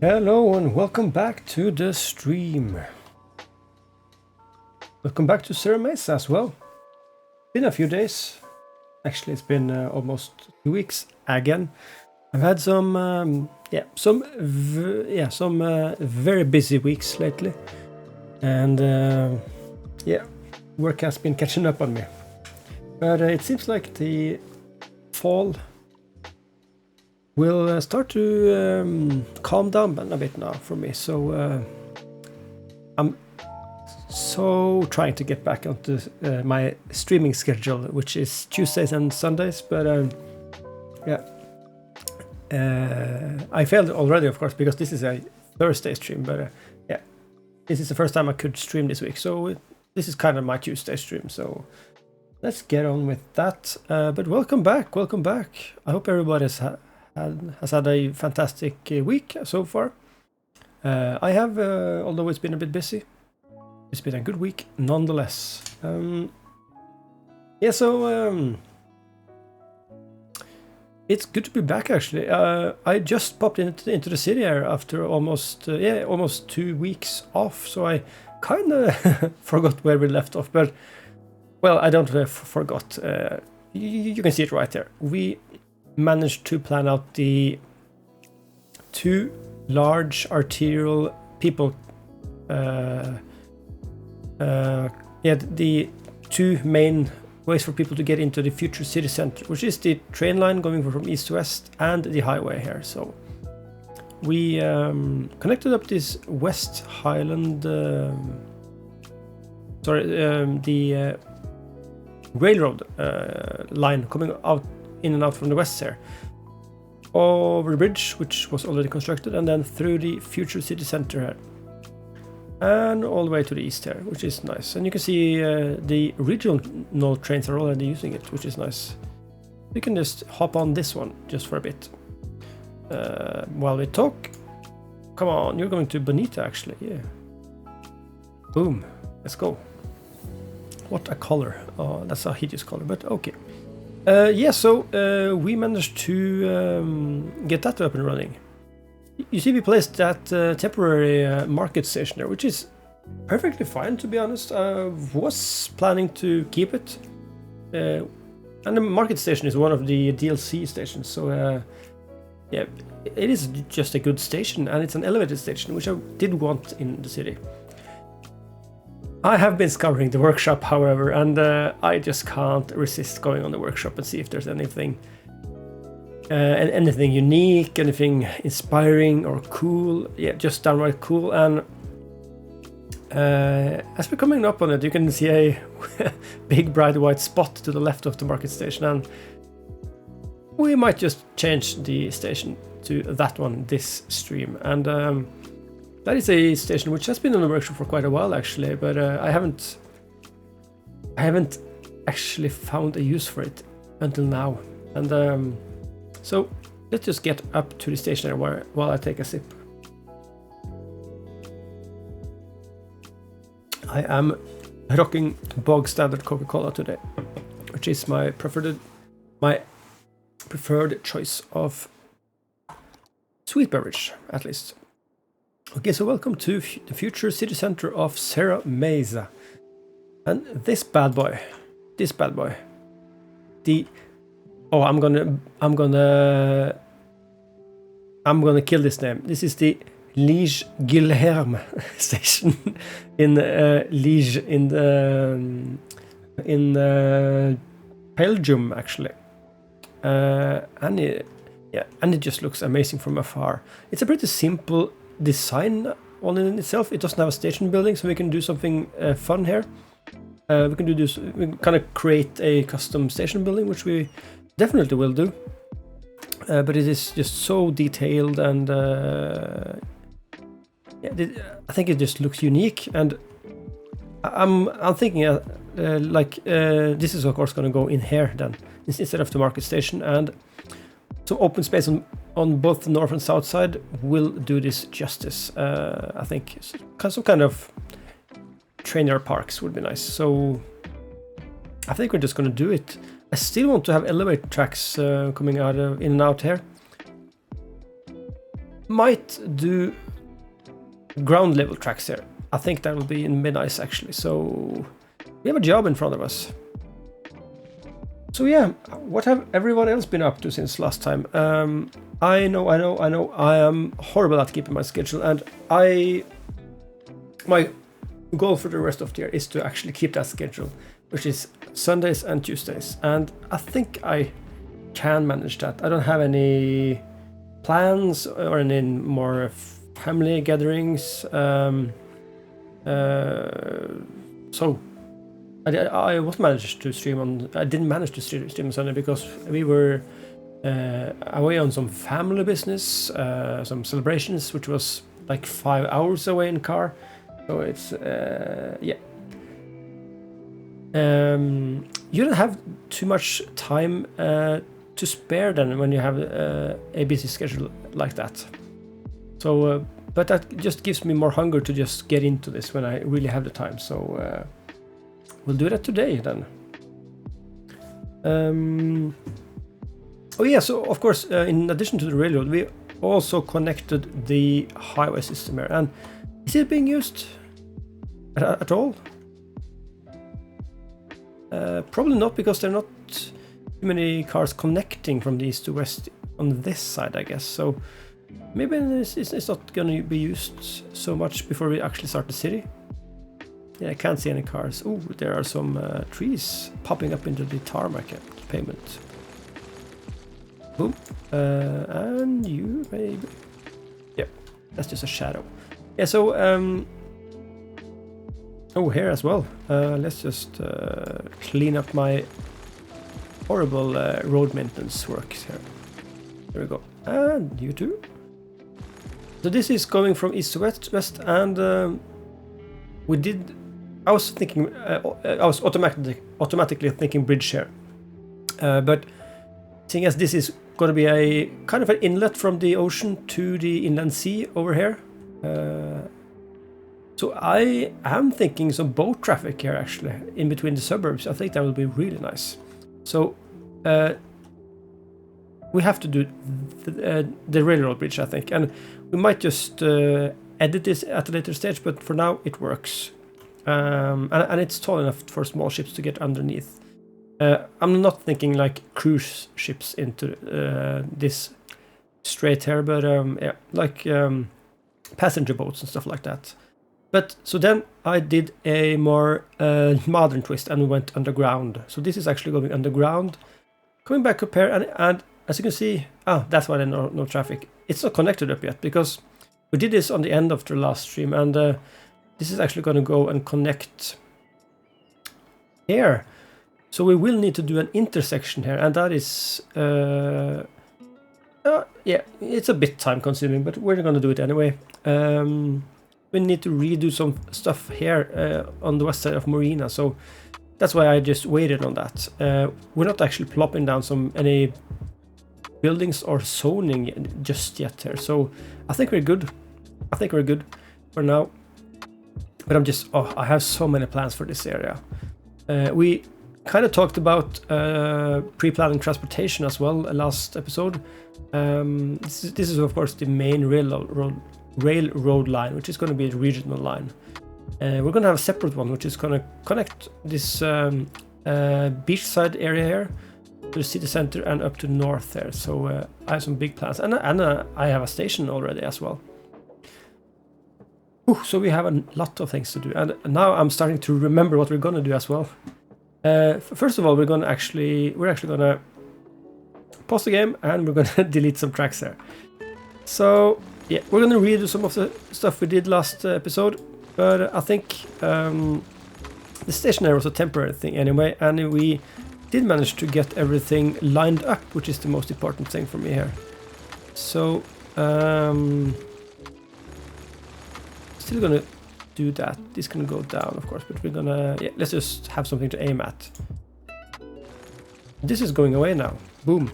Hello and welcome back to the stream. Welcome back to Serra Mesa as well. Been a few days. Actually, it's been almost 2 weeks again. I've had some very busy weeks lately, and work has been catching up on me. But it seems like the fall will start to calm down a bit now for me. So I'm so trying to get back onto my streaming schedule, which is Tuesdays and Sundays. But I failed already, of course, because this is a Thursday stream. But this is the first time I could stream this week. So this is kind of my Tuesday stream. So let's get on with that. But welcome back. I hope everybody has had a fantastic week so far. I have, although it's been a bit busy, it's been a good week nonetheless. It's good to be back actually. I just popped into the city here after almost 2 weeks off, so I kind of forgot where we left off, but well, I don't forgot. You can see it right there. We managed to plan out the two large arterial people. The two main ways for people to get into the future city center, which is the train line going from east to west and the highway here. So we connected up this West Highland, the railroad line coming out in and out from the west here, over the bridge, which was already constructed, and then through the future city center here, and all the way to the east here, which is nice. And you can see the regional trains are already using it, which is nice. We can just hop on this one just for a bit while we talk. Come on, you're going to Bonita actually, yeah. Boom, let's go. What a color. Oh, that's a hideous color, but okay. So we managed to get that up and running. You see, we placed that temporary market station there, which is perfectly fine, to be honest. I was planning to keep it. And the market station is one of the DLC stations, so yeah, it is just a good station, and it's an elevated station, which I did want in the city. I have been scouring the workshop, however, and I just can't resist going on the workshop and see if there's anything unique, anything inspiring or cool. Yeah, just downright cool. And as we're coming up on it, you can see a big bright white spot to the left of the market station, and we might just change the station to that one this stream. And that is a station which has been in the workshop for quite a while actually, but I haven't actually found a use for it until now. And so let's just get up to the station there while I take a sip. I am rocking bog standard Coca-Cola today, which is my preferred choice of sweet beverage, at least. Okay, so welcome to the future city center of Serra, Mesa. And this bad boy, I'm gonna kill this name. This is the Liege Guilherme station in Liege in Belgium actually. And it just looks amazing from afar. It's a pretty simple design all in itself. It doesn't have a station building, so we can do something fun here. We can do this. We can kind of create a custom station building, which we definitely will do. But it is just so detailed, and I think it just looks unique. And I'm thinking this is of course going to go in here then instead of the market station, and some open space on both the north and south side will do this justice. I think some kind of trainer parks would be nice. So I think we're just going to do it. I still want to have elevator tracks coming out in and out here. Might do ground level tracks here. I think that will be nice actually. So we have a job in front of us. So yeah, what have everyone else been up to since last time? I know. I am horrible at keeping my schedule, and my goal for the rest of the year is to actually keep that schedule, which is Sundays and Tuesdays. And I think I can manage that. I don't have any plans or any more family gatherings. So I was managed to stream on. I didn't manage to stream on Sunday because we were away on some family business, some celebrations, which was like 5 hours away in car. So it's yeah. You don't have too much time to spare then when you have a busy schedule like that. So, but that just gives me more hunger to just get into this when I really have the time. So. We'll do that today then. Oh yeah, so of course, in addition to the railroad, we also connected the highway system here. And is it being used at all? Probably not, because there are not too many cars connecting from the east to west on this side, I guess. So Maybe it's not gonna be used so much before we actually start the city. Yeah, I can't see any cars. Oh, there are some trees popping up into the tarmac pavement. Boom. And you, maybe. Yeah, that's just a shadow. Yeah, so, oh, here as well. Let's just clean up my horrible road maintenance works here. There we go. And you too. So this is going from east to west, and we did. I was thinking. I was automatically thinking bridge here, but seeing as this is going to be a kind of an inlet from the ocean to the inland sea over here, so I am thinking some boat traffic here actually in between the suburbs. I think that will be really nice. So we have to do the railroad bridge, I think, and we might just edit this at a later stage, but for now it works. And it's tall enough for small ships to get underneath. I'm not thinking like cruise ships into this straight here, but yeah, like passenger boats and stuff like that. But so then I did a more modern twist and went underground. So this is actually going underground, coming back up here, and as you can see, that's why there's no traffic. It's not connected up yet because we did this on the end of the last stream, and this is actually going to go and connect here. So we will need to do an intersection here, and that is, yeah, it's a bit time consuming, but we're going to do it anyway. We need to redo some stuff here on the west side of Marina, so that's why I just waited on that. We're not actually plopping down any buildings or zoning just yet here, so I think we're good. I think we're good for now. But I'm just, I have so many plans for this area. We kind of talked about pre-planning transportation as well last episode. This is of course the main railroad line, which is going to be a regional line. We're going to have a separate one, which is going to connect this beachside area here to the city center and up to north there. So I have some big plans, and I have a station already as well. So we have a lot of things to do, and now I'm starting to remember what we're going to do as well. First of all, we're actually going to pause the game, and we're going to delete some tracks there. So yeah, we're going to redo some of the stuff we did last episode, but I think the station there was a temporary thing anyway, and we did manage to get everything lined up, which is the most important thing for me here. So still gonna do that. This can go down, of course, but we're gonna, yeah, let's just have something to aim at. This is going away now. Boom.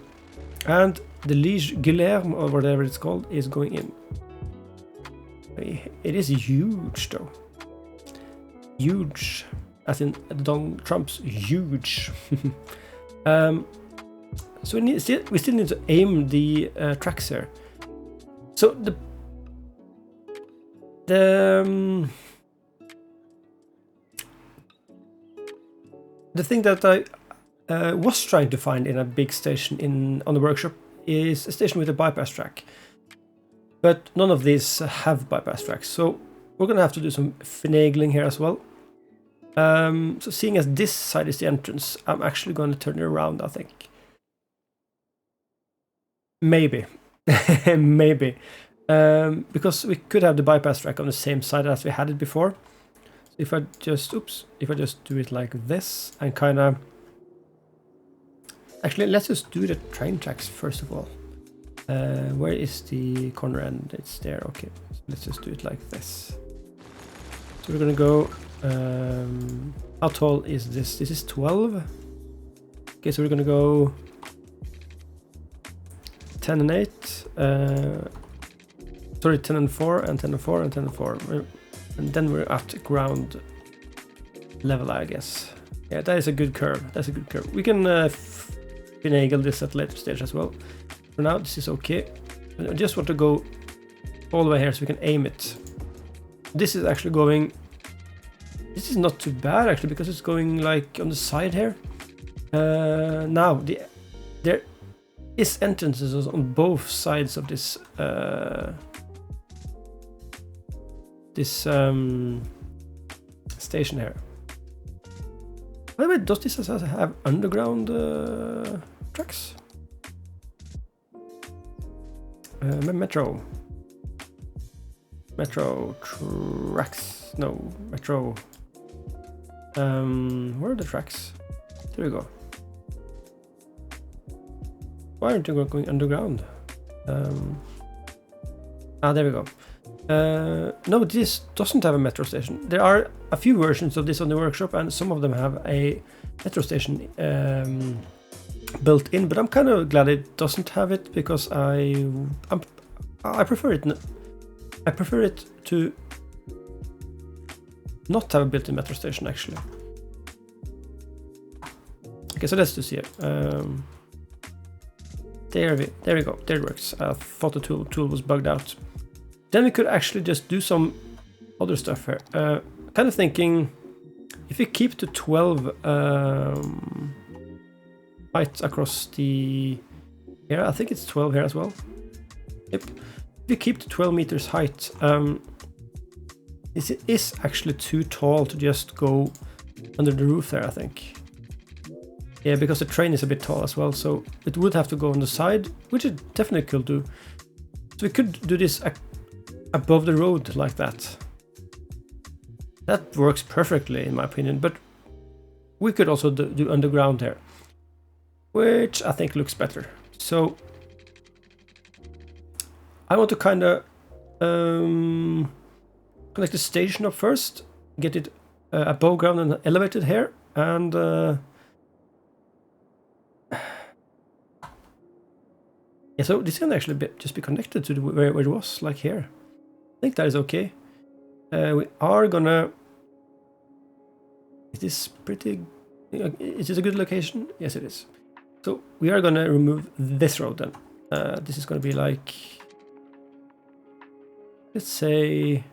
And the Liege Guilherme, or whatever it's called, is going in. It is huge though. Huge. As in Donald Trump's huge. So we still need to aim the tracks here. So the thing that I was trying to find in a big station on the workshop is a station with a bypass track, but none of these have bypass tracks, so we're gonna have to do some finagling here as well. So seeing as this side is the entrance, I'm actually going to turn it around, I think. Maybe. Maybe. Because we could have the bypass track on the same side as we had it before. So if I just do it like this and kind of... Actually, let's just do the train tracks first of all. Where is the corner end? It's there, okay. So let's just do it like this. So we're gonna go... how tall is this? This is 12. Okay, so we're gonna go 10 and 8. Sorry, 10 and 4, and 10 and 4, and 10 and 4. And then we're at ground level, I guess. Yeah, that is a good curve. That's a good curve. We can finagle this at a later stage as well. For now, this is okay. I just want to go all the way here so we can aim it. This is actually going... This is not too bad actually, because it's going like on the side here. Now, This entrance is on both sides of this station here. By the way, does this have underground tracks? Metro tracks. No, metro. Where are the tracks? There we go. Why aren't you going underground? There we go. No, this doesn't have a metro station. There are a few versions of this on the workshop, and some of them have a metro station built in. But I'm kind of glad it doesn't have it, because I prefer it. I prefer it to not have a built-in metro station, actually. Okay, so let's just see it. There we go. There it works. I thought the tool was bugged out. Then we could actually just do some other stuff here. Kind of thinking, if we keep the 12 height across the... Yeah, I think it's 12 here as well. Yep. If we keep the 12 meters height, this is actually too tall to just go under the roof there, I think. Yeah, because the train is a bit tall as well, so it would have to go on the side, which it definitely could do. So we could do this above the road like that. That works perfectly, in my opinion, but we could also do underground here, which I think looks better. So I want to kind of connect the station up first, get it above ground and elevated here, and yeah, so this can actually just be connected to where it was, like here. I think that is okay. We are gonna... Is this pretty... Is this a good location? Yes, it is. So we are gonna remove this road then. This is gonna be like... Let's say...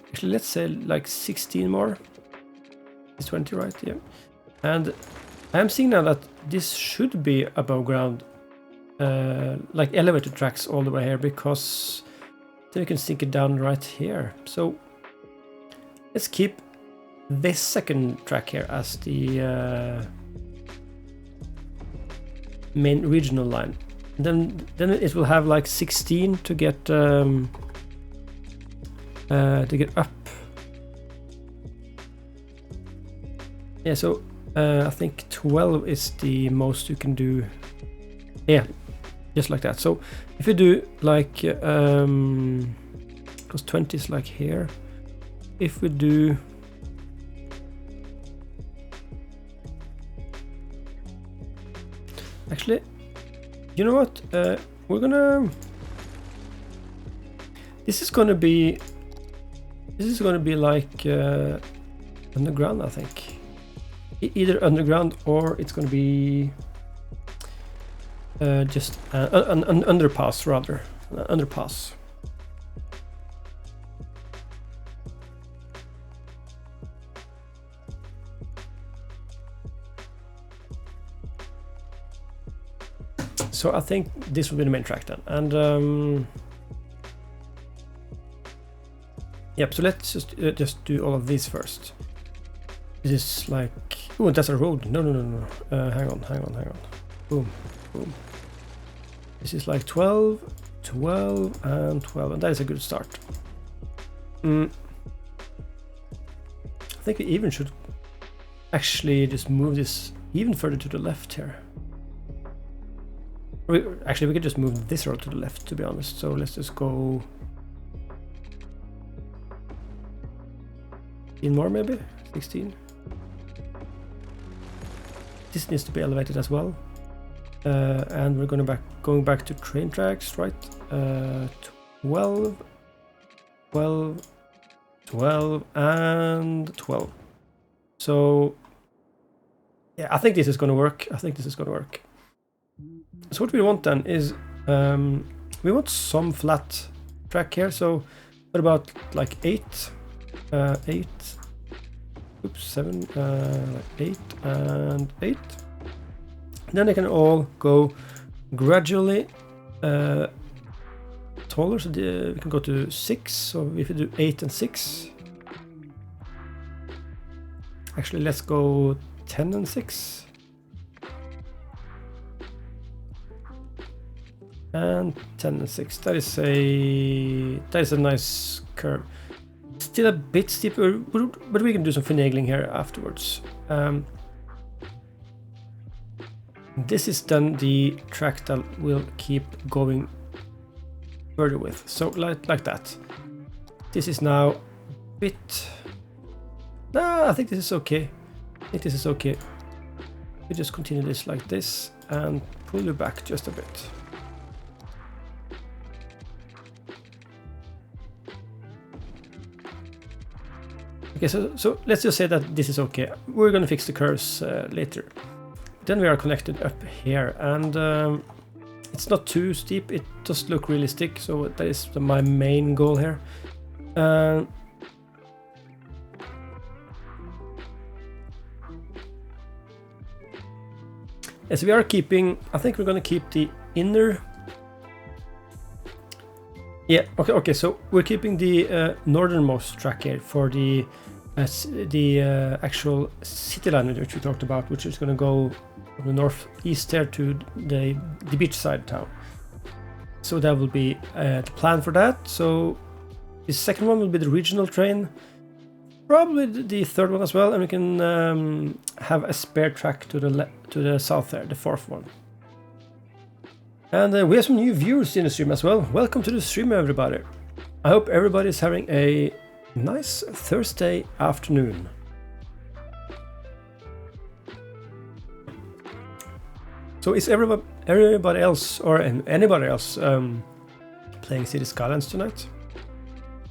Actually, let's say like 16 more. It's 20, right? Yeah. And I'm seeing now that this should be above ground, like elevator tracks all the way here, because then you can sink it down right here. So let's keep this second track here as the main regional line. And then it will have like 16 to get up. Yeah, so I think 12 is the most you can do. Yeah, just like that. So if you do like, because 20 is like here. If we do... Actually, you know what? We're gonna... This is gonna be like underground, I think. Either underground, or it's gonna be just an underpass, rather. Underpass. So I think this will be the main track then, and yep. So let's just do all of these first. This is like, oh, that's a road. No. Hang on. Boom. This is like 12, 12, and 12, and that is a good start. I think we even should actually just move this even further to the left here. Actually, we could just move this road to the left, to be honest. So let's just go in more, maybe 16. This needs to be elevated as well, and we're going back to train tracks, right? 12, 12, 12, and 12. So yeah, I think this is going to work. So what we want then is we want some flat track here. So what about like 8, 8, oops, 7, 8 and 8. Then they can all go gradually taller, so we can go to 6. So if we do 8 and 6, actually let's go 10 and 6. And 10 and 6. That is a nice curve. Still a bit steeper, but we can do some finagling here afterwards. This is then the track that we'll keep going further with. So like that. This is now a bit. I think this is okay. We just continue this like this and pull you back just a bit. Okay, so let's just say that this is okay. We're gonna fix the curves later. Then we are connected up here, and it's not too steep. It does look realistic, so that is my main goal here. As we are keeping, I think we're gonna keep the inner. Yeah, okay. So we're keeping the northernmost track here for the actual city line which we talked about, which is going to go from the northeast there to the beach side of town. So that will be the plan for that. So the second one will be the regional train, probably the third one as well, and we can have a spare track to the south there, the fourth one. And we have some new viewers in the stream as well. Welcome to the stream, everybody. I hope everybody is having a nice Thursday afternoon. So is everybody else or anybody else playing City Skylines tonight?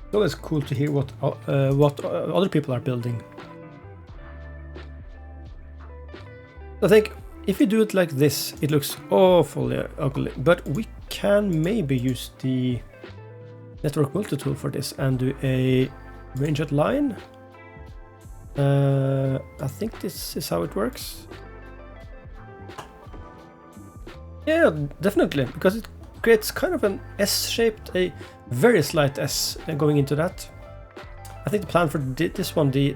It's always cool to hear what other people are building. I think if you do it like this, it looks awfully ugly, but we can maybe use the network multi-tool for this and do a ranged line. I think this is how it works. Yeah, definitely, because it creates kind of an S-shaped, a very slight S going into that. I think the plan for this one, the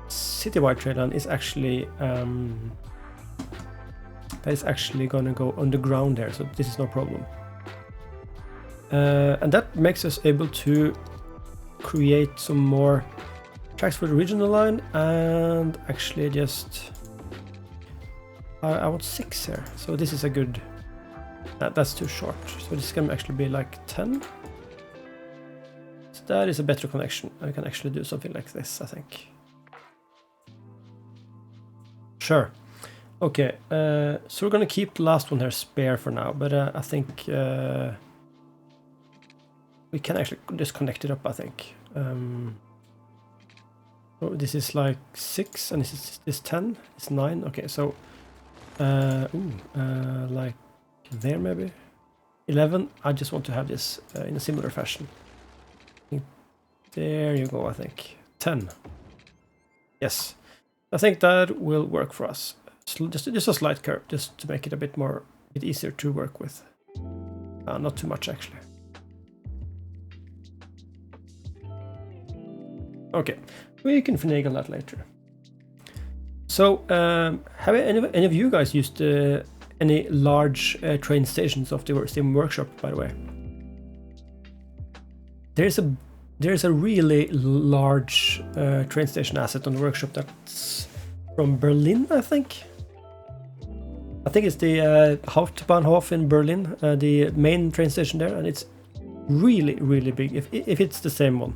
citywide trail line, is actually that is actually gonna go underground there, so this is no problem. And that makes us able to create some more tracks for the regional line, and actually just I want 6 here, so this is a good. That's too short, so this can actually be like 10. So that is a better connection. I can actually do something like this, I think. Sure. Okay, so we're gonna keep the last one here spare for now, but I think we can actually just connect it up, I think. So this is like 6, and this is 10, it's 9. Okay, so like there maybe 11. I just want to have this in a similar fashion. There you go. I think 10. Yes, I think that will work for us. Just a slight curve, just to make it a bit easier to work with. Not too much actually. Okay, we can finagle that later. So, have any of you guys used any large train stations of the Steam Workshop, by the way? There's a really large train station asset on the workshop that's from Berlin, I think. I think it's the Hauptbahnhof in Berlin, the main train station there, and it's really, really big, if it's the same one.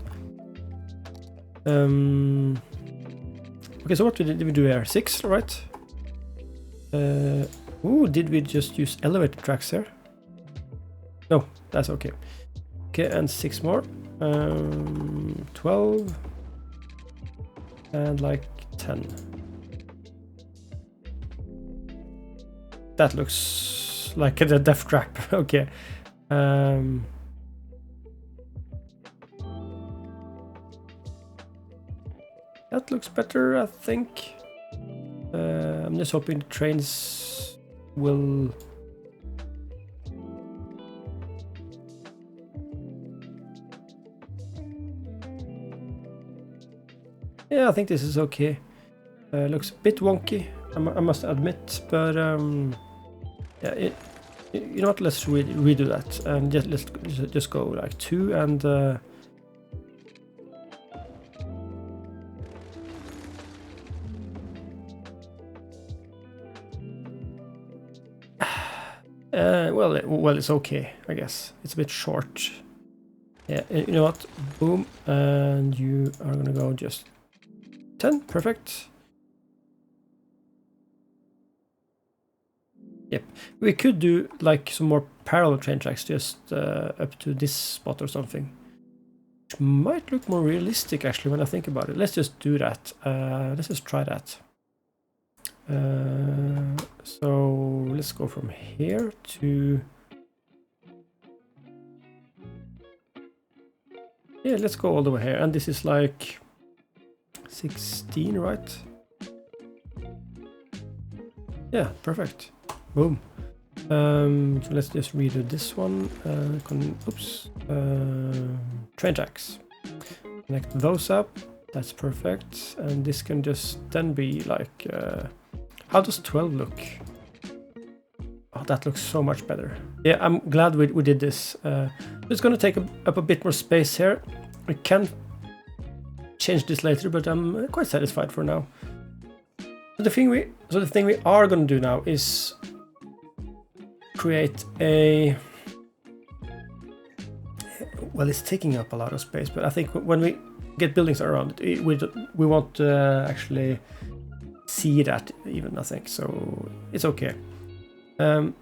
Okay, so what did we do here? 6, right? Did we just use elevator tracks here? No, that's okay. Okay, and 6 more. 12. And like 10. That looks like a death trap. Okay. That looks better, I think. I'm just hoping the trains will... Yeah, I think this is okay. Looks a bit wonky, I must admit, but yeah, you know what? Let's redo that and let's just go like 2 and well, it's okay, I guess. It's a bit short. Yeah, you know what? Boom, and you are gonna go just 10. Perfect. Yep, we could do like some more parallel train tracks just up to this spot or something. Which might look more realistic actually when I think about it. Let's just do that. Let's just try that. So let's go from here to... Yeah, let's go all the way here. And this is like 16, right? Yeah, perfect. Boom. So let's just redo this one. Oops. Train tracks. Connect those up. That's perfect. And this can just then be like... how does 12 look? Oh, that looks so much better. Yeah, I'm glad we did this. It's going to take up a bit more space here. We can change this later, but I'm quite satisfied for now. So the thing we are going to do now is create a... Well, it's taking up a lot of space, but I think when we get buildings around it, we won't actually see that even, I think, so it's okay. So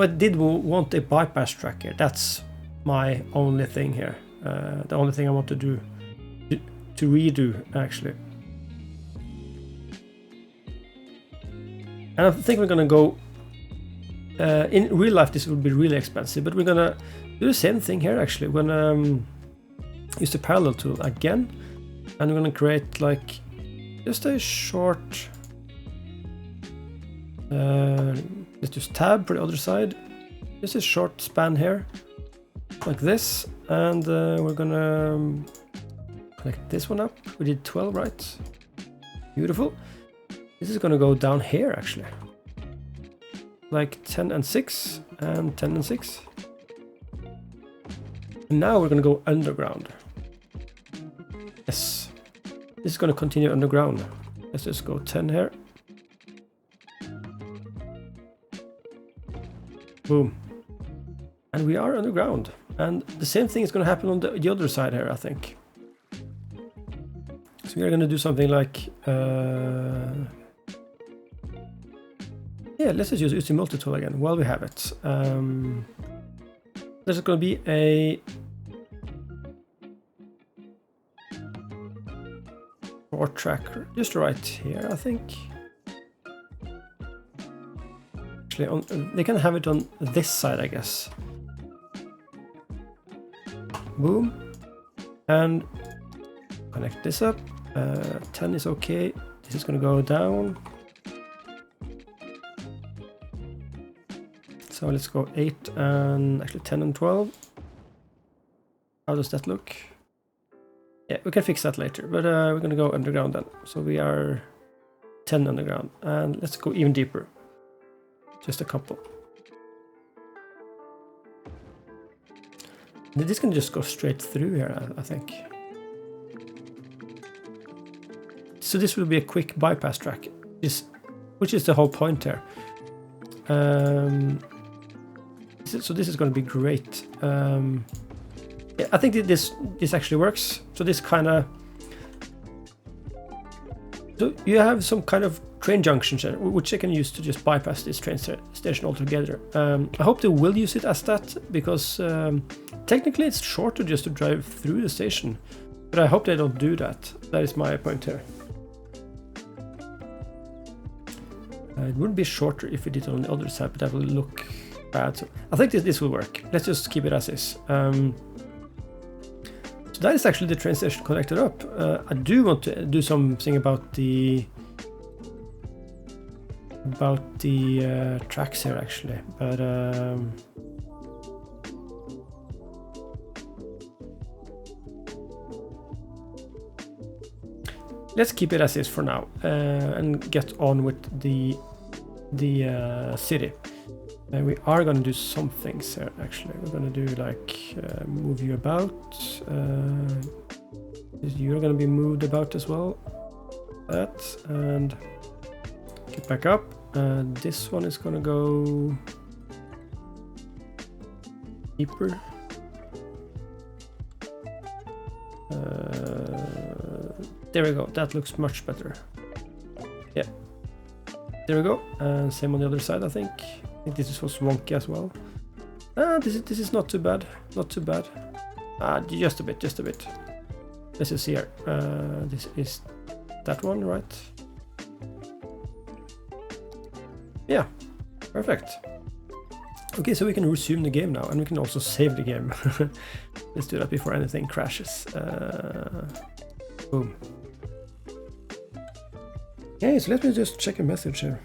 I did want a bypass track here. That's my only thing here. The only thing I want to do to redo actually. And I think we're gonna go in real life this would be really expensive, but we're gonna do the same thing here actually. We're gonna use the parallel tool again, and we're gonna create like just a short let's just tab for the other side, just a short span here like this, and we're gonna connect this one up. We did 12, right? Beautiful. This is gonna go down here actually, like 10 and 6 and 10 and 6. And now we're gonna go underground. Yes, this is gonna continue underground. Let's just go 10 here. Boom. And we are underground. And the same thing is going to happen on the other side here, I think. So we are going to do something like... yeah, let's just use the multi-tool again while we have it. There's going to be a... short tracker just right here, I think. They can have it on this side, I guess. Boom. And connect this up. 10 is okay. This is going to go down. So let's go 8 and actually 10 and 12. How does that look? Yeah, we can fix that later, but we're going to go underground then. So we are 10 underground, and let's go even deeper. Just a couple. This can just go straight through here, I think. So this will be a quick bypass track, which is the whole point here. So this is going to be great. Yeah, I think this actually works. So this kind of... So you have some kind of train junctions here, which they can use to just bypass this train station altogether. I hope they will use it as that, because technically it's shorter just to drive through the station. But I hope they don't do that. That is my point here. It would be shorter if we did it on the other side, but that will look bad. So I think this will work. Let's just keep it as is. So that is actually the train station connected up. I do want to do something about the tracks here actually, but let's keep it as is for now and get on with the city. And we are going to do some things here actually. We're going to do like move you about. You're going to be moved about as well. That, and get back up. This one is going to go deeper. There we go. That looks much better. Yeah. There we go. And same on the other side, I think. I think this was wonky as well. This is not too bad. Not too bad. Just a bit. Just a bit. Let's just see here. This is that one, right? Yeah. Perfect. Okay, so we can resume the game now, and we can also save the game. Let's do that before anything crashes. Boom. Okay, so let me just check a message here.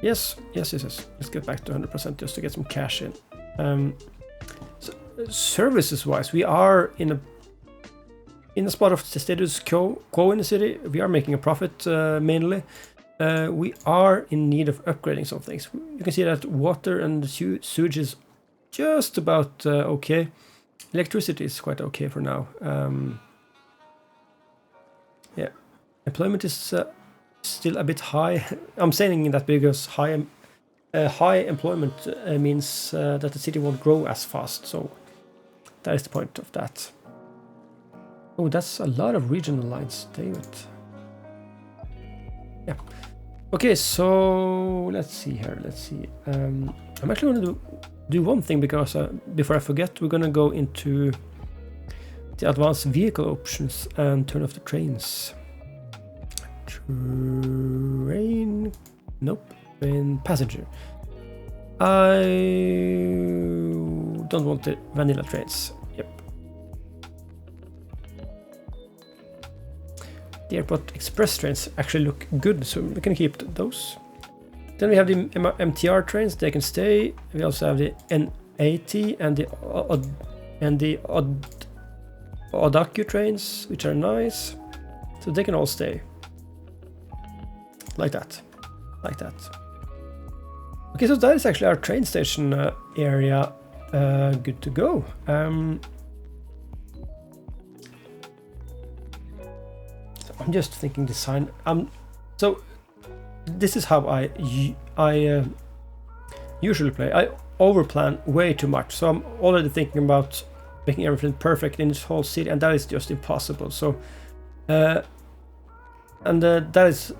Yes. Let's get back to 100% just to get some cash in. So, services-wise, we are in a spot of the status quo in the city. We are making a profit mainly. We are in need of upgrading some things. You can see that water and sewage is just about okay. Electricity is quite okay for now. Yeah, employment is still a bit high. I'm saying that because high employment means that the city won't grow as fast. So that is the point of that. Oh, that's a lot of regional lines, David. Yeah. Okay, so let's see here. Let's see. I'm actually going to do one thing because before I forget, we're going to go into the advanced vehicle options and turn off the trains. Train. Nope. Train passenger. I don't want the vanilla trains. Yep. The airport express trains actually look good, so we can keep those. Then we have the MTR trains, they can stay. We also have the N80 and the Odaku trains, which are nice. So they can all stay. Like that. Like that. Okay, so that is actually our train station area. Good to go. So I'm just thinking design. So this is how I usually play. I overplan way too much, so I'm already thinking about making everything perfect in this whole city, and that is just impossible. So, that is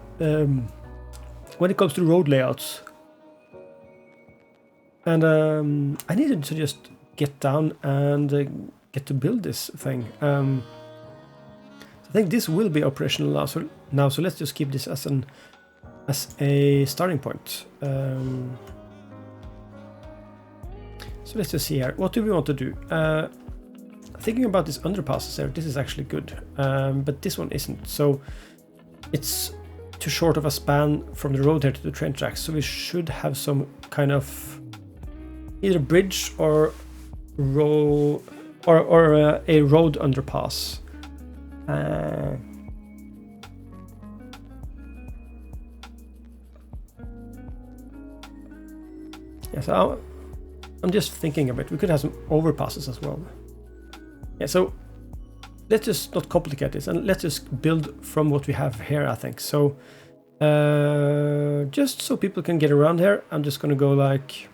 when it comes to road layouts. And I needed to just get down and get to build this thing. I think this will be operational now. So let's just keep this as a starting point. So let's just see here. What do we want to do? Thinking about this underpasses there, this is actually good, but this one isn't. So it's too short of a span from the road here to the train tracks. So we should have some kind of either bridge or a road underpass. Yeah, so I'm just thinking of it. We could have some overpasses as well. Yeah, so let's just not complicate this and let's just build from what we have here, I think. So just so people can get around here, I'm just gonna go like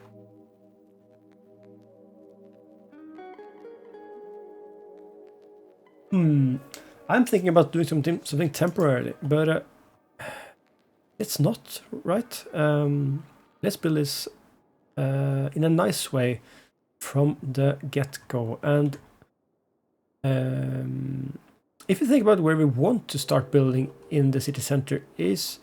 I'm thinking about doing something temporarily, but it's not right. Let's build this in a nice way from the get-go. And if you think about where we want to start building in the city center is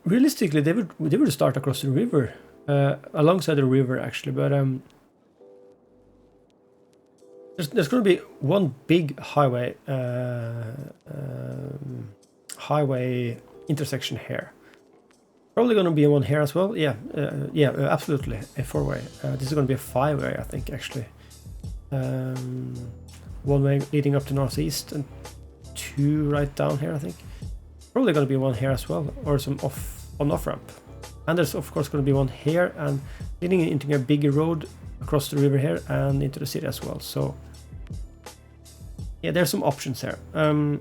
realistically they would start across the river alongside the river actually, but there's going to be one big highway intersection here. Probably going to be one here as well. Yeah, absolutely a 4-way. This is going to be a 5-way, I think, actually. One way leading up to northeast and 2 right down here, I think. Probably going to be one here as well, or some off ramp. And there's of course going to be one here and leading into a bigger road across the river here and into the city as well. So yeah, there's some options here. Probably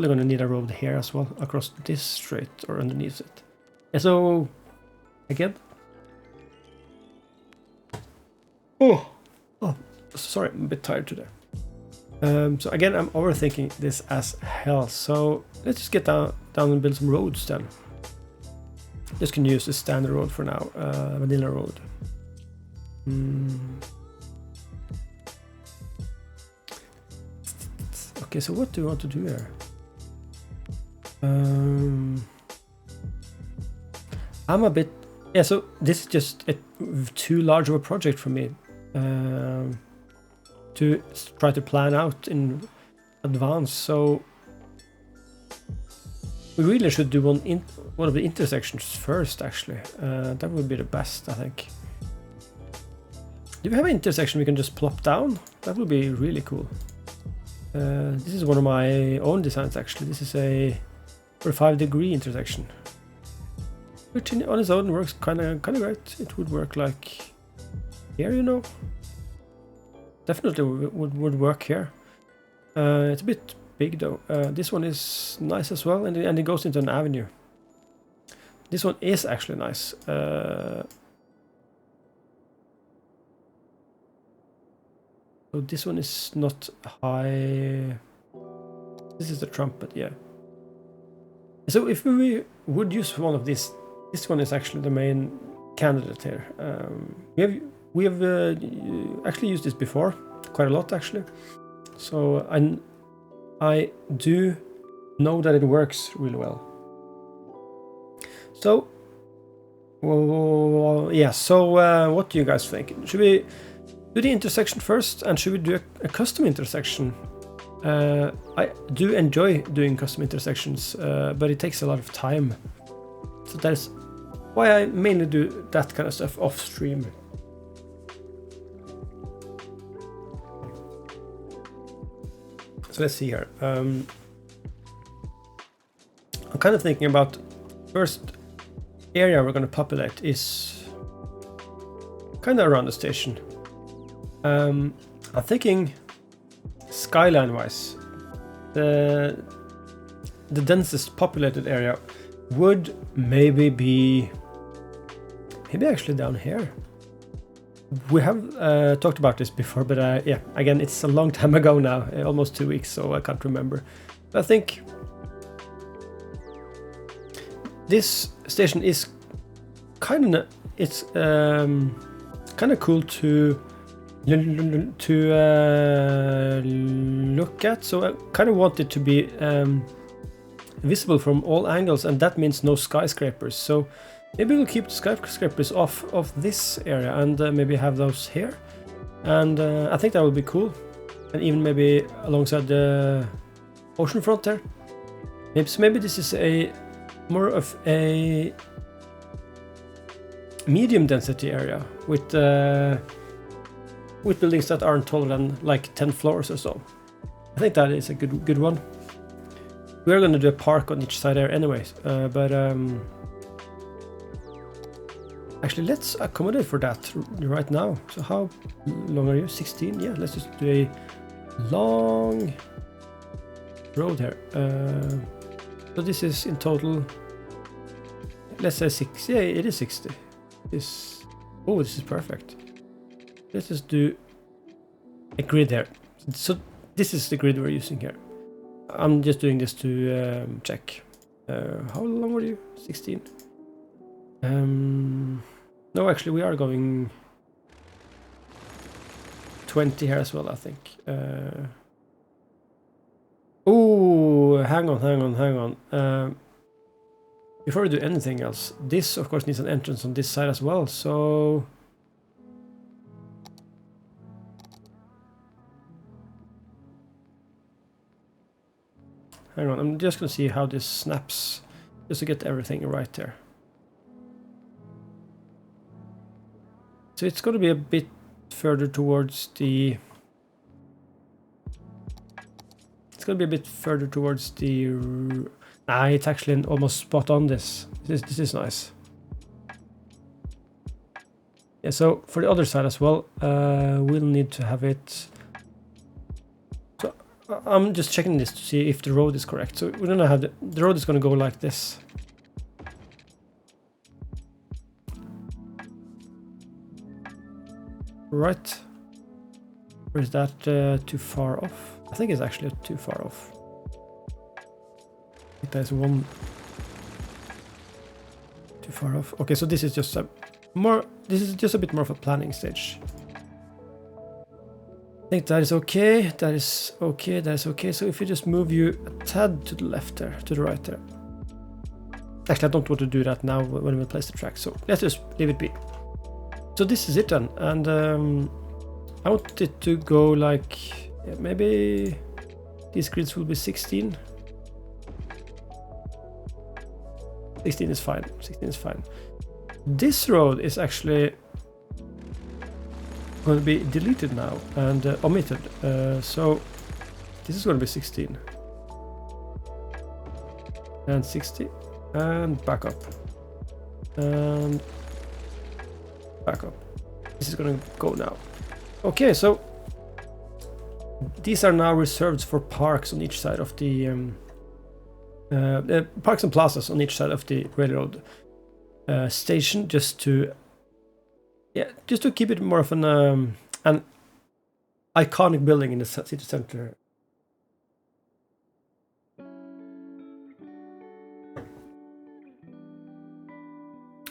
going to need a road here as well across this strait or underneath it. Yeah, so again. Oh, sorry, I'm a bit tired today. So again, I'm overthinking this as hell. So let's just get down and build some roads then. Just can use the standard road for now, vanilla road. Okay, so what do we want to do here? I'm a bit... Yeah, so this is just too large of a project for me to try to plan out in advance. So we really should do one of the intersections first, actually. That would be the best, I think. Do we have an intersection we can just plop down? That would be really cool. This is one of my own designs, actually. This is a 45-degree intersection, which on its own works kind of great. It would work like here, you know. Definitely would work here. It's a bit big though. This one is nice as well, and it goes into an avenue. This one is actually nice. So this one is not high. This is the trumpet, yeah. So if we would use one of these, this one is actually the main candidate here. We have actually used this before, quite a lot actually. So I do know that it works really well. So, yeah. So what do you guys think? Should we do the intersection first, and should we do a custom intersection? I do enjoy doing custom intersections, but it takes a lot of time. So that's why I mainly do that kind of stuff off stream. So let's see here. I'm kind of thinking about first area we're going to populate is kind of around the station. I'm thinking skyline wise, the densest populated area would maybe be actually down here. We have talked about this before, but yeah, again, it's a long time ago now, almost 2 weeks, so I can't remember. But I think this station is kind of cool to look at. So I kind of want it to be visible from all angles, and that means no skyscrapers. So maybe we'll keep the skyscrapers off of this area and maybe have those here. And I think that would be cool. And even maybe alongside the ocean front there. Maybe this is more of a medium density area with buildings that aren't taller than like 10 floors or so. I think that is a good one. We're going to do a park on each side there anyways, but actually let's accommodate for that right now. So how long are you? 16? Yeah, let's just do a long road here. So this is in total, let's say 6. Yeah, it is 60. This is perfect. Let's just do a grid here. So this is the grid we're using here. I'm just doing this to check. How long were you? 16. No, actually we are going 20 here as well, I think. Oh, hang on. before we do anything else, this of course needs an entrance on this side as well, so... Hang on, I'm just gonna see how this snaps, just to get everything right there. So it's gonna be a bit further towards the... It's gonna be a bit further towards the... Ah, it's actually almost spot on this. This is nice. Yeah, so for the other side as well, we'll need to have it... So I'm just checking this to see if the road is correct. So we're gonna have the road is gonna go like this. Right. Or is that too far off? I think it's actually too far off. I think there's one too far off. Okay, so this is just a more. This is just a bit more of a planning stage. I think that is okay. That is okay. That is okay. So if you just move you a tad to the left there, to the right there. Actually, I don't want to do that now when we place the track. So let's just leave it be. So this is it then, and I want it to go like, yeah, maybe these grids will be 16. 16 is fine, 16 is fine. This road is actually going to be deleted now and omitted, so this is going to be 16. And 60, and back up. And back up. This is gonna go now. Okay, so these are now reserved for parks on each side of the parks and plazas on each side of the railroad station, just to keep it more of an iconic building in the city center.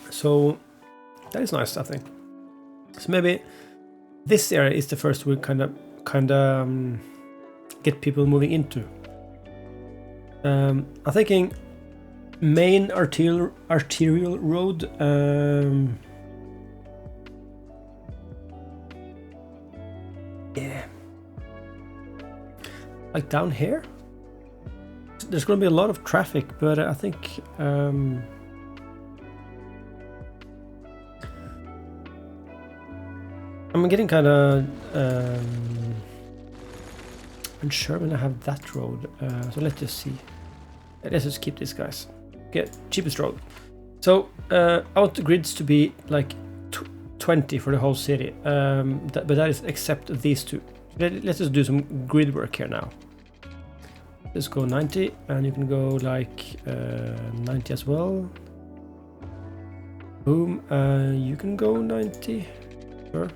So that is nice, I think. So maybe this area is the first we kind of get people moving into. I'm thinking main arterial road. Yeah, like down here. There's going to be a lot of traffic, but I think. I'm getting kind of unsure when I have that road, so let's just see. Let's just keep this, guys. Okay, cheapest road. So I want the grids to be like 20 for the whole city, but that is except these two. Let's just do some grid work here now. Let's go 90, and you can go like 90 as well. Boom, you can go 90. Sure.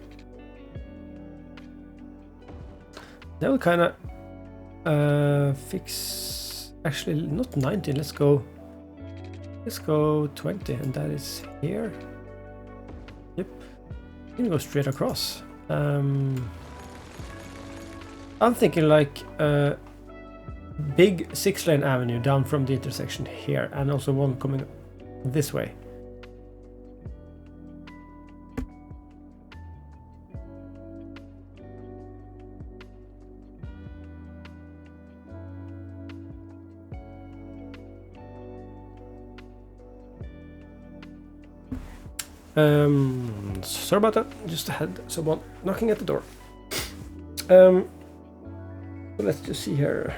That will kind of fix, actually not 19, let's go 20, and that is here. Yep, you can go straight across. I'm thinking like big 6-lane avenue down from the intersection here, and also one coming this way. Sorry about that, just had someone knocking at the door. So let's just see here.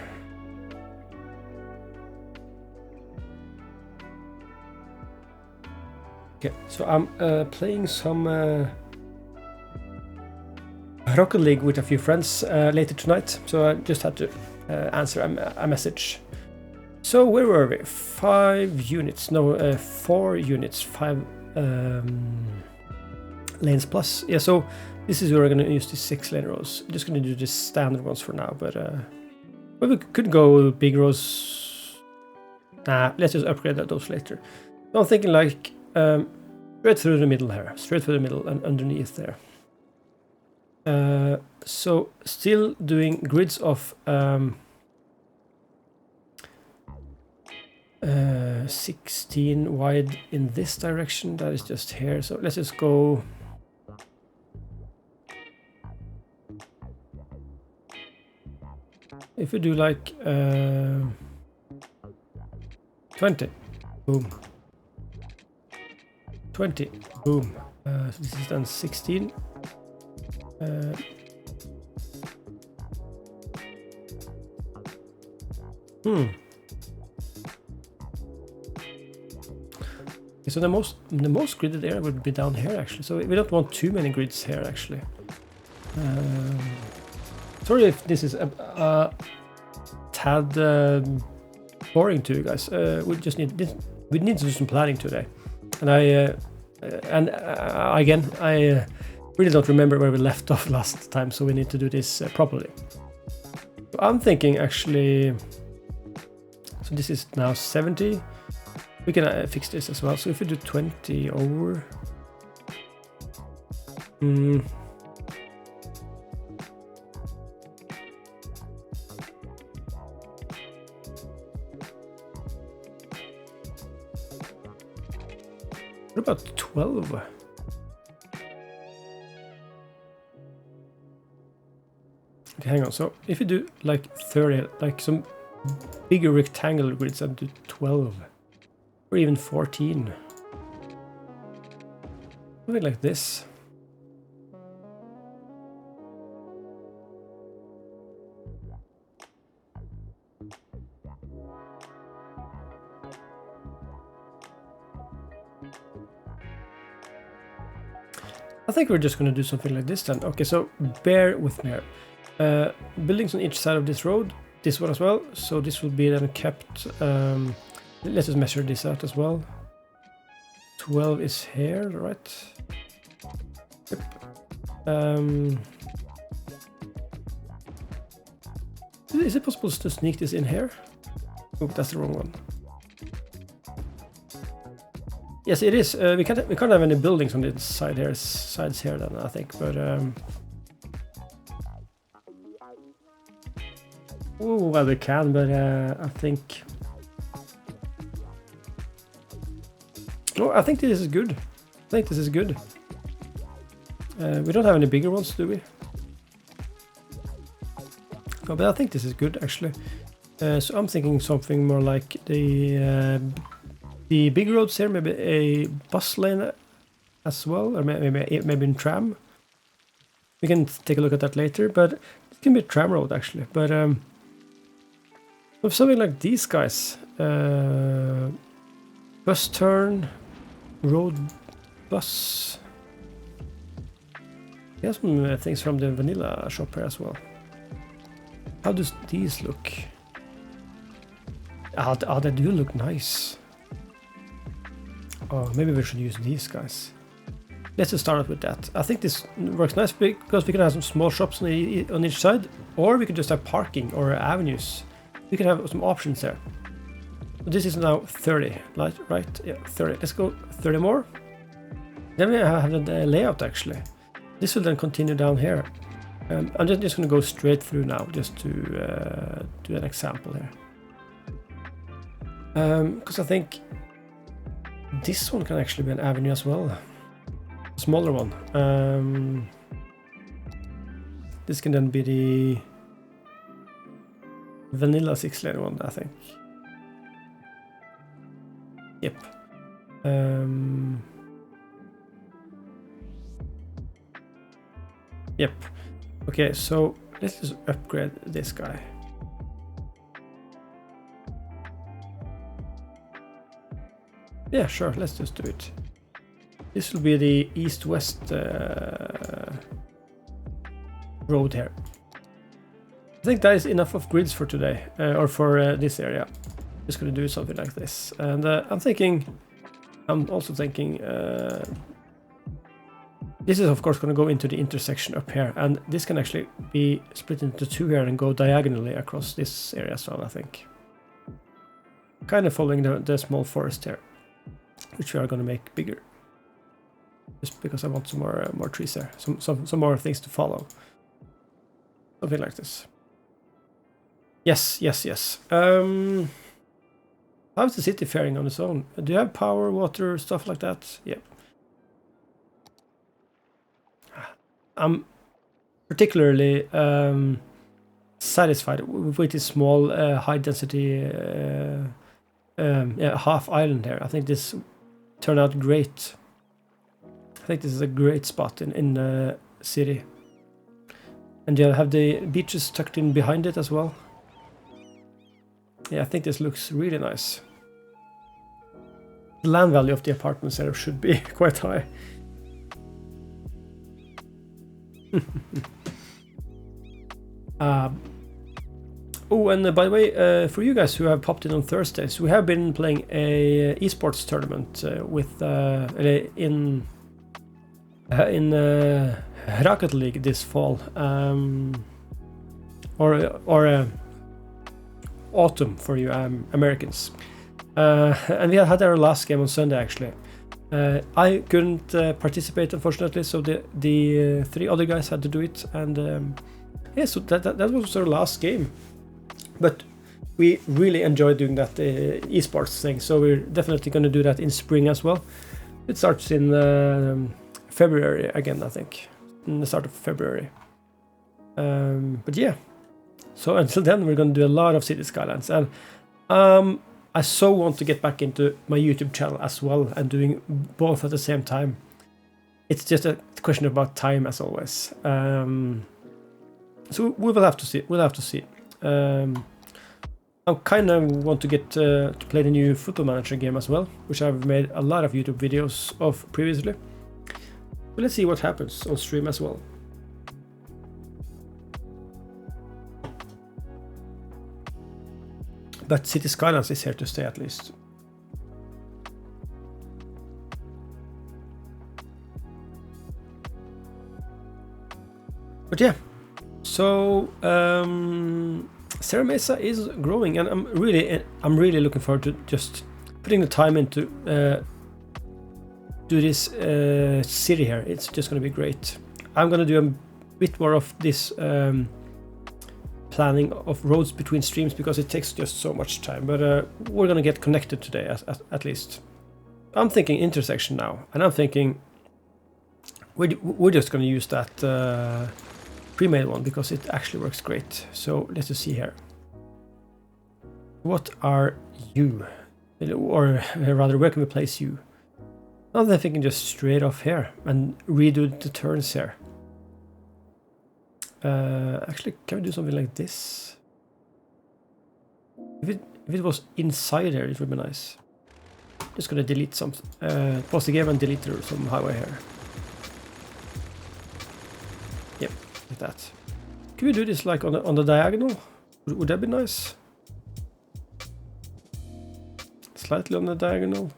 Okay, so I'm playing some Rocket League with a few friends later tonight, so I just had to answer a message. So where were we? 5 units, no, 4 units, 5 lanes plus. Yeah, so this is where we're going to use the 6-lane rows. I'm just going to do the standard ones for now, but we could go big rows. Let's just upgrade those later. So I'm thinking like straight through the middle here, straight through the middle and underneath there. So still doing grids of 16 wide in this direction. That is just here. So let's just go. If we do like 20, boom. 20, boom. So this is then 16. So the most gridded area would be down here actually. So we don't want too many grids here actually. Sorry if this is a tad boring to you guys. We just need this. We need to do some planning today, and again I really don't remember where we left off last time, so we need to do this properly. So I'm thinking actually. So this is now 70. We can fix this as well. So if we do 20 over. What about 12? Okay, hang on. So if you do like 30, like some bigger rectangular grids, and do 12 or even 14, something like this. I think we're just going to do something like this then. Okay, so bear with me here. Buildings on each side of this road, this one as well. So this will be then kept. Let's just measure this out as well. 12 is here, right? Yep. Is it possible to sneak this in here? Oh, that's the wrong one. Yes, it is. We can't have any buildings on this side here, sides here then, I think. But oh, well, we can, but I think. Oh, I think this is good. I think this is good. We don't have any bigger ones, do we? No, but I think this is good actually. So I'm thinking something more like the big roads here, maybe a bus lane as well, or maybe in tram. We can take a look at that later, but it can be a tram road actually. But with something like these guys, bus turn, road bus. We have some things from the vanilla shop here as well. How does these look? Oh, they do look nice. Oh, maybe we should use these guys. Let's just start out with that. I think this works nice because we can have some small shops on each side, or we can just have parking or avenues. We can have some options there. So this is now 30, right? Yeah, 30. Let's go 30 more. Then we have the layout actually. This will then continue down here. I'm just going to go straight through now, just to do an example here. Because I think this one can actually be an avenue as well. A smaller one. This can then be the vanilla 6-lane one, I think. Yep. Yep. Okay, so let's just upgrade this guy. Yeah, sure, let's just do it. This will be the east-west road here. I think that is enough of grids for today, or for this area. Just gonna do something like this. And I'm also thinking, this is of course gonna go into the intersection up here, and this can actually be split into two here and go diagonally across this area as well, I think. Kind of following the small forest here, which we are gonna make bigger. Just because I want some more trees there, some more things to follow. Something like this. Yes. How's the city faring on its own? Do you have power, water, stuff like that? Yeah. I'm particularly satisfied with this small, high density half island here. I think this turned out great. I think this is a great spot in the city. And you have the beaches tucked in behind it as well. Yeah, I think this looks really nice. The land value of the apartments here should be quite high. Oh, and by the way, for you guys who have popped in on Thursdays, we have been playing a esports tournament with in Rocket League this fall, or autumn for you Americans, and we had our last game on Sunday actually. I couldn't participate unfortunately, so the three other guys had to do it, and yeah, so that was our last game. But we really enjoyed doing that esports thing, so we're definitely going to do that in spring as well. It starts in February again, I think, in the start of February. But yeah, so until then we're going to do a lot of City Skylines, and I so want to get back into my YouTube channel as well and doing both at the same time. It's just a question about time as always. So we will have to see. We'll have to see. I kind of want to get to play the new Football Manager game as well, which I've made a lot of YouTube videos of previously. But let's see what happens on stream as well. But City Skylines is here to stay at least. But yeah, so Serra Mesa is growing, and I'm really looking forward to just putting the time into do this city here. It's just going to be great. I'm going to do a bit more of this planning of roads between streams because it takes just so much time. But we're going to get connected today at least. I'm thinking intersection now, and I'm thinking we're just going to use that pre-made one because it actually works great. So let's just see here. What are you? Or rather, where can we place you? I'm thinking just straight off here and redo the turns here. Actually, can we do something like this? If it was inside here, it would be nice. Just gonna delete some, pause the game and delete some highway here. Yep, like that. Can we do this like on the diagonal? Would that be nice? Slightly on the diagonal.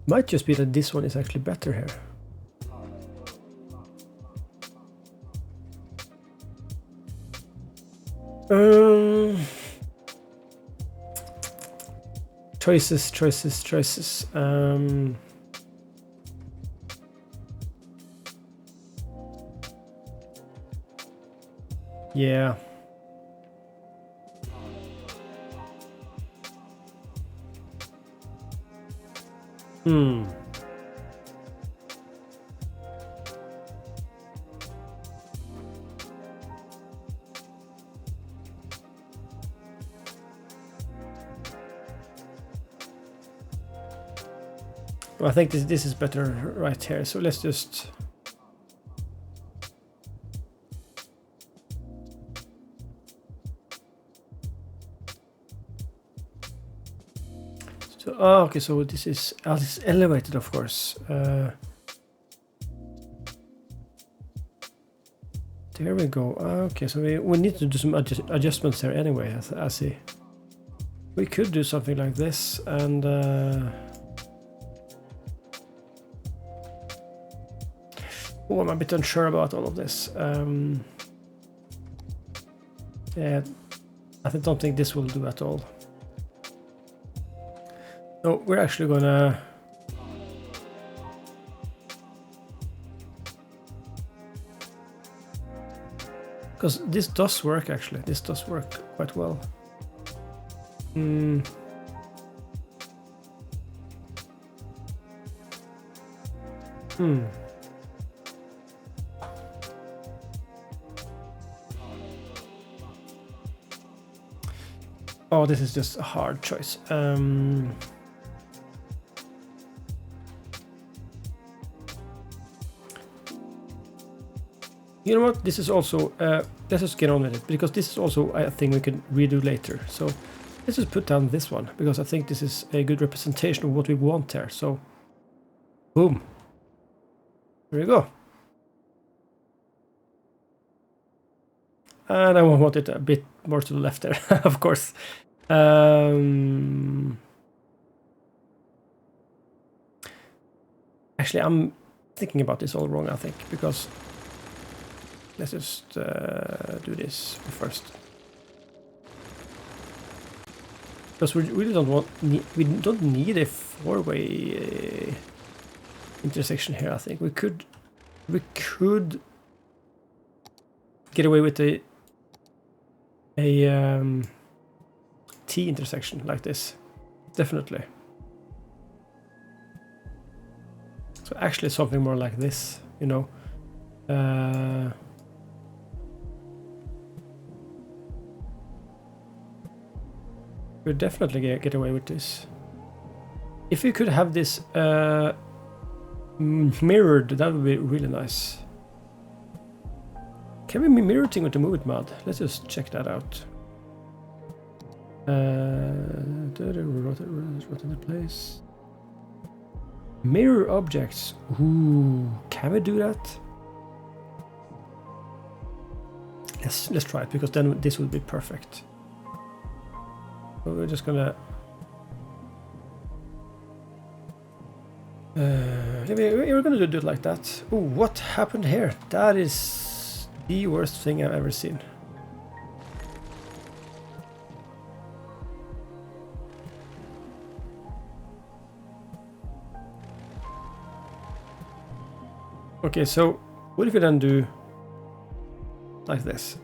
Might just be that this one is actually better here. Choices. Yeah. Well, I think this is better right here. So let's just. So, okay, so this is elevated, of course. There we go. Okay, so we need to do some adjustments here anyway. I see. We could do something like this, and oh, I'm a bit unsure about all of this. Yeah, I don't think this will do at all. No, we're actually gonna. Because this does work actually. This does work quite well. Hmm. Oh, this is just a hard choice. You know what? This is also, let's just get on with it, because this is also a thing we can redo later. So let's just put down this one, because I think this is a good representation of what we want there. So, boom. There you go. And I want it a bit more to the left there, of course. Actually, I'm thinking about this all wrong, I think, because let's just do this first. Because we really don't need a four-way intersection here. I think we could get away with a T intersection like this, definitely. So actually something more like this, you know. We'd definitely get away with this. If we could have this mirrored, that would be really nice. Can we mirror thing with the move it mod? Let's just check that out. Rotate into place. Mirror objects. Ooh, can we do that? Let's try it, because then this would be perfect. So we're just gonna we're gonna do it like that. Oh, what happened here? That is the worst thing I've ever seen. Okay, so what if we then do like this?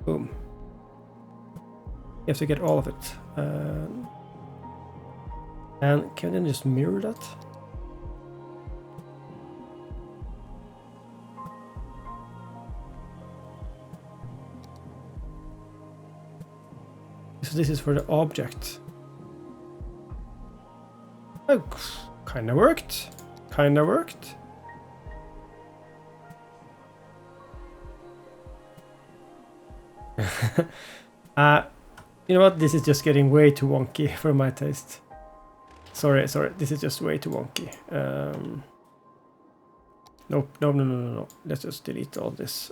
Boom. You have to get all of it. And can we then just mirror that? So this is for the object. Oh, kinda worked. Kinda worked. You know what? This is just getting way too wonky for my taste. Sorry. This is just way too wonky. Nope. No. Let's just delete all this.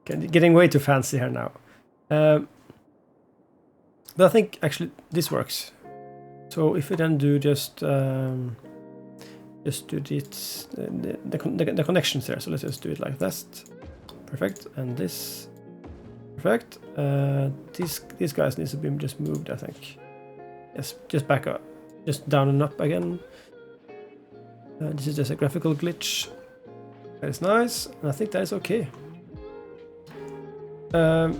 Getting way too fancy here now. But I think actually this works. So if we then do just do this, the connections there. So let's just do it like that. Perfect. And this. Perfect. These guys need to be just moved, I think. Yes, just back up. Just down and up again. This is just a graphical glitch. That is nice. And I think that is okay. So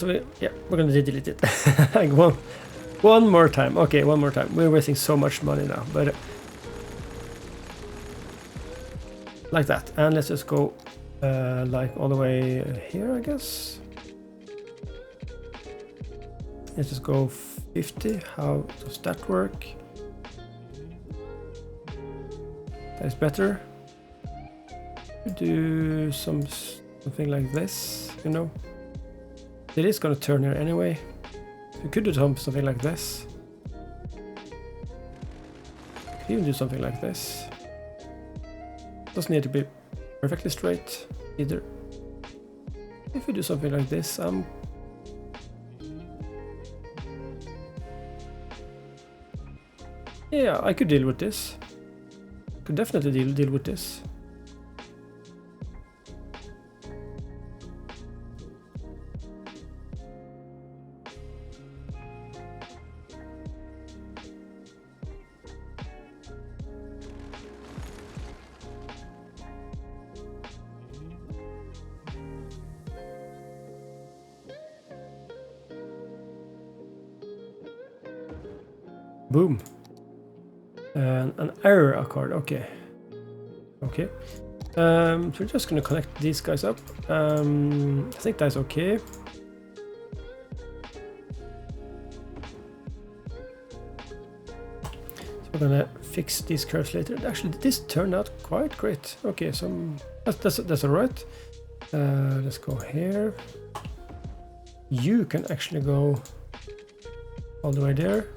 we're gonna delete it. Like one more time. Okay, one more time. We're wasting so much money now, but like that. And let's just go like all the way here, I guess. Let's just go 50. How does that work? That is better. Do something like this, you know. It is gonna turn here anyway. We could do something like this. Could even do something like this. Doesn't need to be perfectly straight either. If we do something like this, yeah, I could deal with this. Could definitely deal with this. Boom. An error occurred. Okay. Okay. So we're just gonna connect these guys up. I think that's okay. So we're gonna fix these curves later. Actually, this turned out quite great. Okay, that's all right. Let's go here. You can actually go all the way there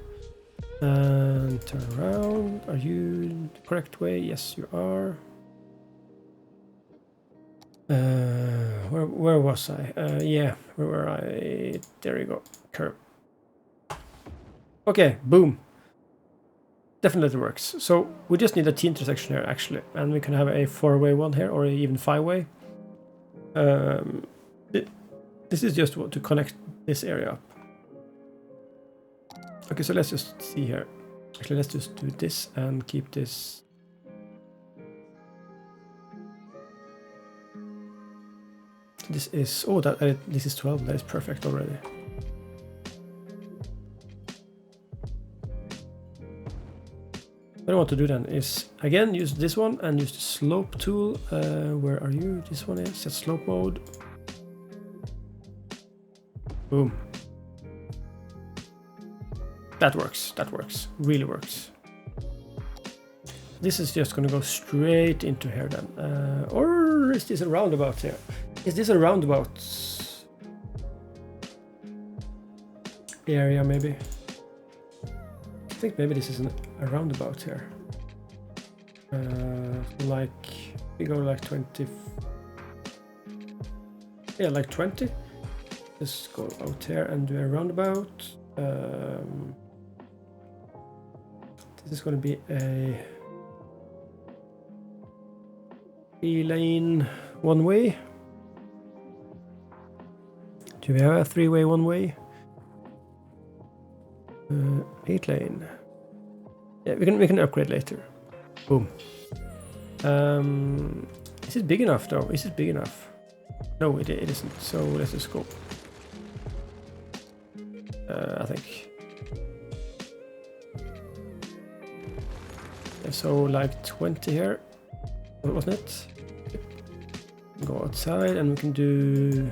and turn around. Are you the correct way? Yes, you are. Where was I? Yeah, where were I? There you go. Curve. Okay, boom. Definitely works. So we just need a T intersection here actually, and we can have a 4-way one here, or even 5-way. This is just to connect this area up. Okay, so let's just see here. Actually, let's just do this and keep this. This is, oh, this is 12. That is perfect already. What I want to do then is again use this one and use the slope tool. Where are you? This one is set slope mode. Boom. That works. That works. Really works. This is just going to go straight into here then. Or is this a roundabout here? Is this a roundabout area maybe? I think maybe this is a roundabout here. Like we go like 20. Yeah, like 20. Let's go out here and do a roundabout. This is going to be a 3-lane one-way. Do we have a 3-way one-way? 8-lane. Yeah, we can upgrade later. Boom. Is it big enough though? Is it big enough? No, it isn't. So let's just go. I think. Yeah, so like 20 here, wasn't it? Go outside and we can do.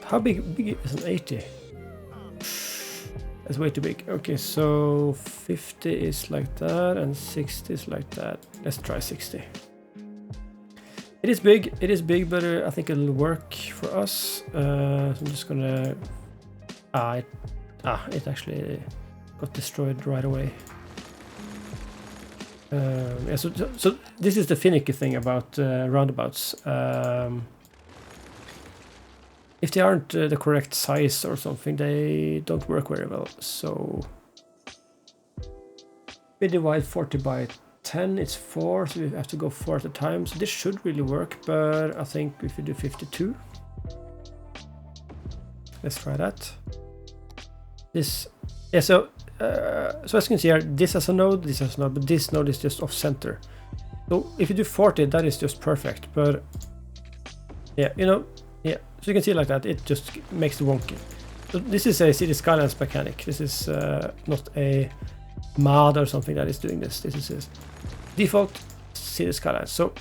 How big is an 80? That's way too big. Okay, so 50 is like that and 60 is like that. Let's try 60. It is big, but I think it'll work for us. So I'm just gonna. It actually got destroyed right away. Yeah, so this is the finicky thing about roundabouts. If they aren't the correct size or something, they don't work very well. So we divide 40 by 10, it's 4, so we have to go 4 at a time. So this should really work, but I think if we do 52, let's try that. This, yeah, so as you can see here, this has a node, this has a node, but this node is just off center. So if you do 40, that is just perfect. But yeah, yeah. So you can see like that, it just makes the wonky. So this is a City Skylines mechanic. This is not a mod or something that is doing this. This is a default City Skylines. So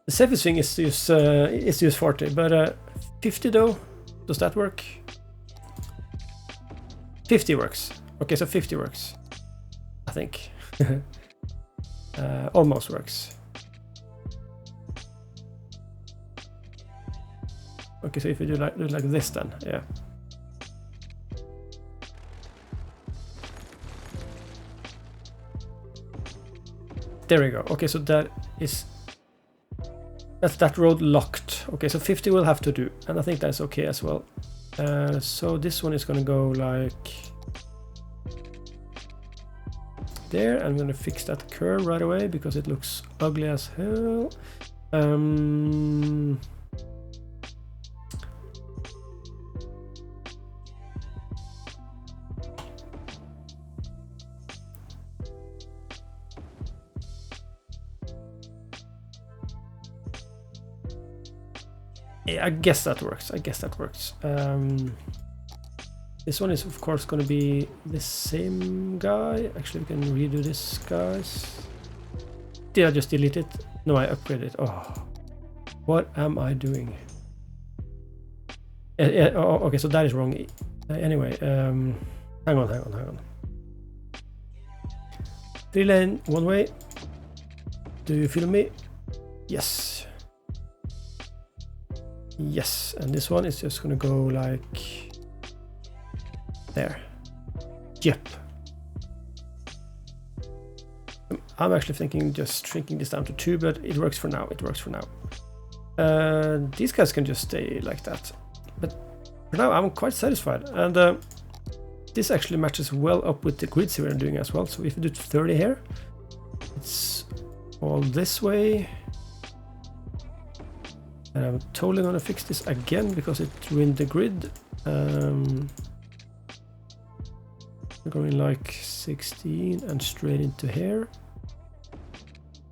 the safest thing is to use 40, but 50 though, does that work? 50 works. Okay, so 50 works, I think. Almost works. Okay, so if you do it like this then, yeah. There we go. Okay, so that's that road locked. Okay, so 50 will have to do, and I think that's okay as well. So this one is gonna go like there. I'm gonna fix that curve right away because it looks ugly as hell. Yeah, I guess that works. This one is of course going to be the same guy. Actually, we can redo this, guys. Did I just delete it? No, I upgraded it. Oh, what am I doing? Oh, okay, so that is wrong. Anyway, hang on. 3 lane, one way. Do you feel me? Yes. Yes, and this one is just gonna go like there. Yep. I'm actually thinking just shrinking this down to 2, but it works for now. These guys can just stay like that. But for now, I'm quite satisfied. And this actually matches well up with the grids we're doing as well. So if we do 30 here, it's all this way. And I'm totally gonna fix this again because it ruined the grid. Going like 16 and straight into here.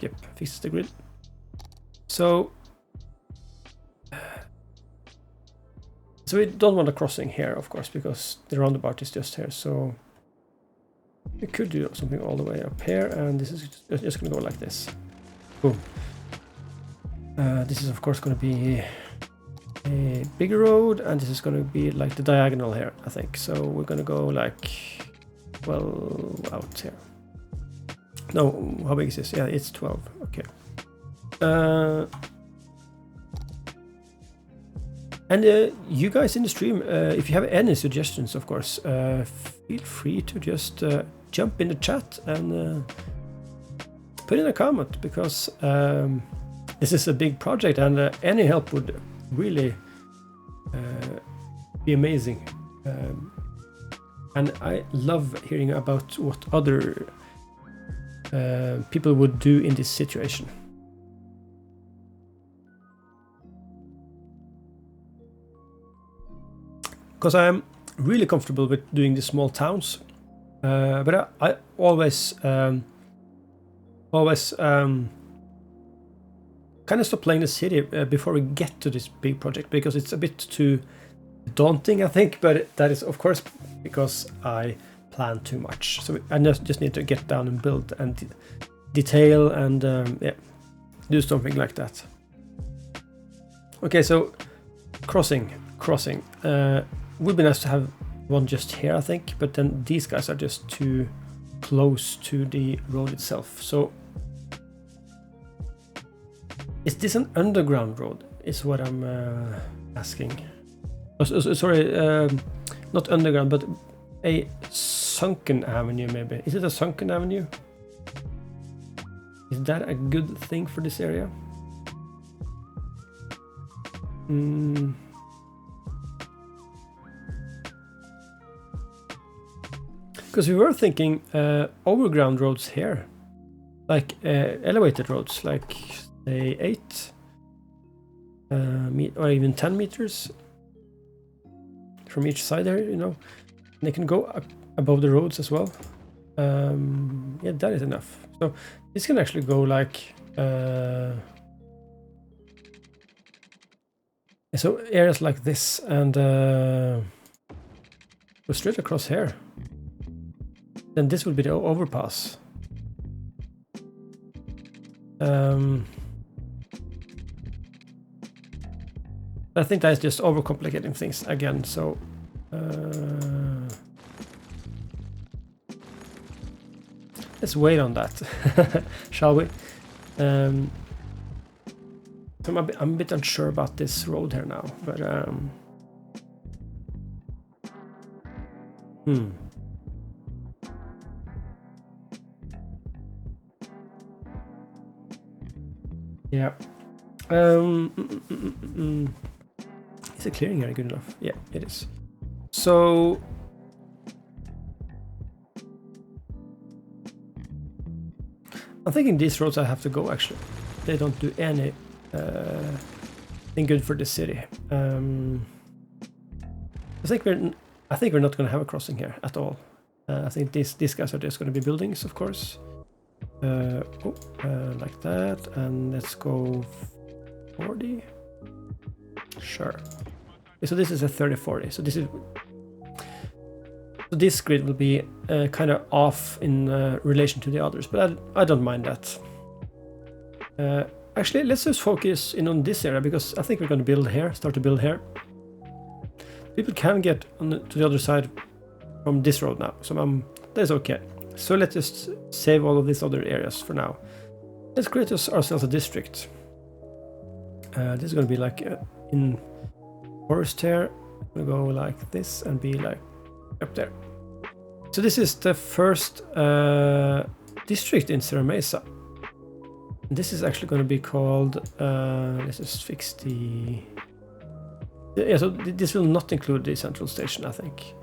Yep, fixes the grid. So we don't want a crossing here, of course, because the roundabout is just here. So we could do something all the way up here, and this is just going to go like this. Boom. This is of course going to be a bigger road, and this is going to be like the diagonal here, I think. So we're going to go like, well, out here. No, how big is this? Yeah, it's 12. Okay. And you guys in the stream, if you have any suggestions, of course, feel free to just jump in the chat and put in a comment, because this is a big project, and any help would really be amazing. And I love hearing about what other people would do in this situation. Because I'm really comfortable with doing the small towns, but I always kind of stop playing the city before we get to this big project, because it's a bit too daunting, I think. But that is of course because I plan too much. So I just need to get down and build and detail and yeah, do something like that. Okay, so crossing. Would be nice to have one just here, I think, but then these guys are just too close to the road itself. So is this an underground road is what I'm asking. Oh, sorry, not underground, but a sunken avenue maybe. Is it a sunken avenue? Is that a good thing for this area? Because we were thinking overground roads here, like elevated roads, like say 8 or even 10 meters from each side there, you know. And they can go up above the roads as well. Yeah, that is enough. So this can actually go like so areas like this, and go straight across here. Then this will be the overpass. I think that's just overcomplicating things again, so let's wait on that, shall we? So I'm a bit unsure about this road here now, but yeah. Is the clearing area good enough? Yeah, it is. So I'm thinking these roads I have to go, actually. They don't do any thing good for the city. I think we're not going to have a crossing here at all. I think these guys are just going to be buildings, of course. Like that, and let's go 40. Sure. So this is a 30-40. So this is So this grid will be kind of off in relation to the others, but I don't mind that. Actually, let's just focus in on this area because I think we're going to build here, start to build here. People can get to the other side from this road now, so that's okay. So let's just save all of these other areas for now. Let's create ourselves a district. This is going to be like in forest here. We'll go like this and be like up there. So this is the first district in Serra Mesa. This is actually going to be called, let's just fix the... Yeah, so this will not include the central station, I think.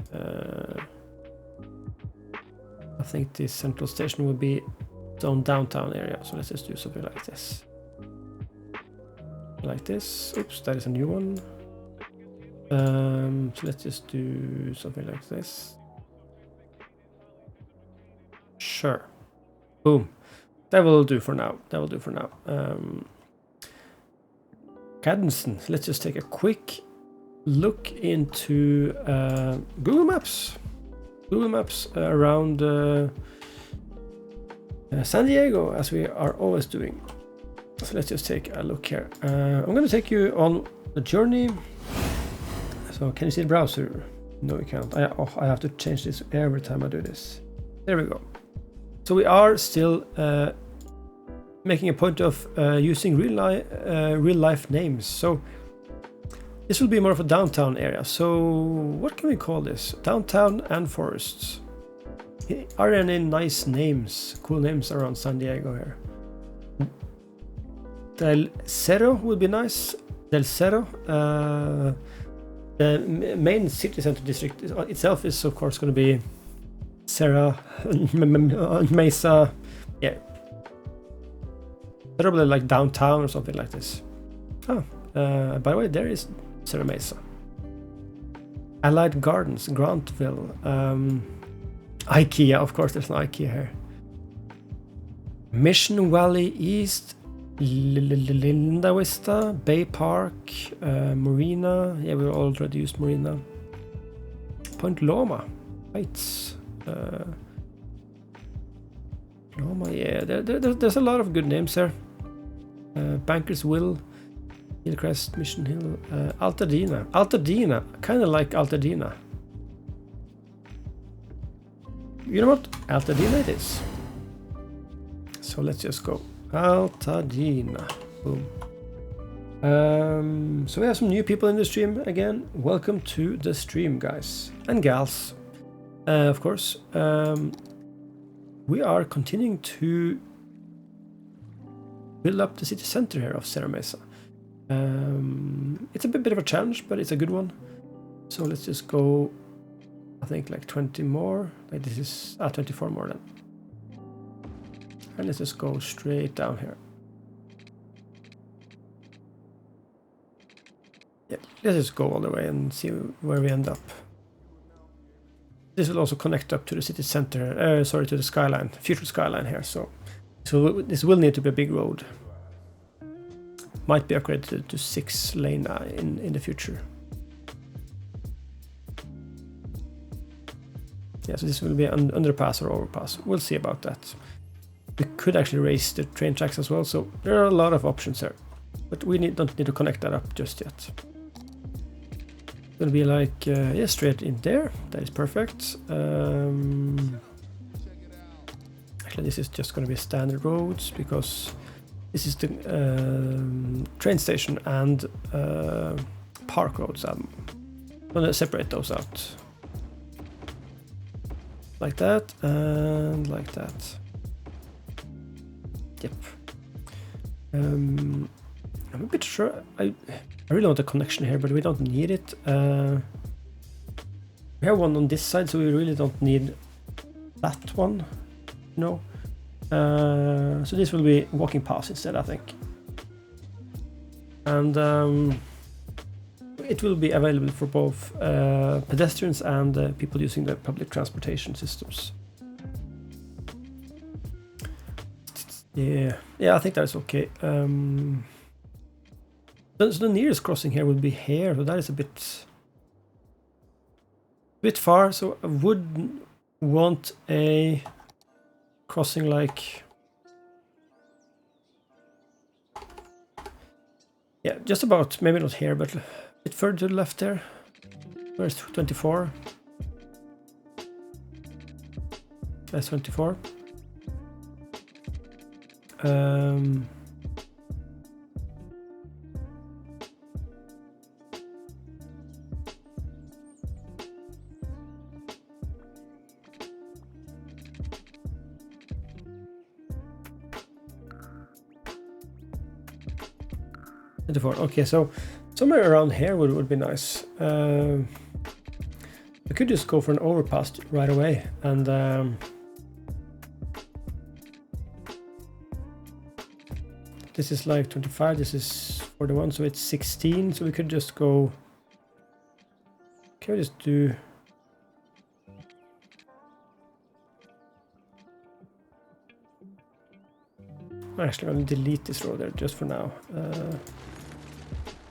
I think the central station will be its own downtown area. So let's just do something like this. Like this. Oops, that is a new one. So let's just do something like this. Sure. Boom. That will do for now. That will do for now. Cadenson. Let's just take a quick look into Google Maps. Google Maps around San Diego, as we are always doing. So let's just take a look here. I'm going to take you on the journey. So can you see the browser? No, you can't. I have to change this every time I do this. There we go. So we are still making a point of using real life names. So this will be more of a downtown area. So what can we call this? Downtown and forests. Are there any nice names, cool names around San Diego here? Del Cerro would be nice. Del Cerro. The main city center district itself is of course going to be Serra, Mesa, yeah. Probably like downtown or something like this. Oh, by the way, there is Serra Mesa. Allied Gardens, Grantville, IKEA, of course there's an IKEA here. Mission Valley East, Linda Vista, Bay Park, Marina, yeah, we already used Marina. Point Loma, Heights. Loma, yeah, there's a lot of good names there. Bankers Will, Hillcrest, Mission Hill, Altadena, kind of like Altadena. You know what? Altadena it is. So let's just go. Altadena. Boom. So we have some new people in the stream again. Welcome to the stream, guys and gals. Of course, we are continuing to build up the city center here of Serra Mesa. It's a bit of a challenge, but it's a good one. So let's just go, I think like 20 more. Like this is 24 more then. And let's just go straight down here. Yeah, let's just go all the way and see where we end up. This will also connect up to the city center, sorry, to the skyline, future skyline here. So this will need to be a big road. Might be upgraded to 6 lane in the future. Yeah, so this will be an underpass or overpass. We'll see about that. We could actually raise the train tracks as well, so there are a lot of options there. But we don't need to connect that up just yet. It's gonna be like, yeah, straight in there. That is perfect. Actually, this is just gonna be standard roads because this is the train station and park roads. I'm gonna separate those out. Like that and like that. Yep. I'm a bit sure. I really want a connection here, but we don't need it. We have one on this side, so we really don't need that one. No. So this will be walking paths instead, I think. And it will be available for both pedestrians and people using the public transportation systems. Yeah, I think that is okay. So the nearest crossing here will be here, so that is a bit bit far, so I would want a crossing like, yeah, just about, maybe not here, but a bit further to the left there. Where's 24? That's 24. 24. Okay, so somewhere around here would be nice. I could just go for an overpass right away, and this is like 25, this is 41, so it's 16, so we could just go... Can we just do... I'm actually going to delete this road there just for now.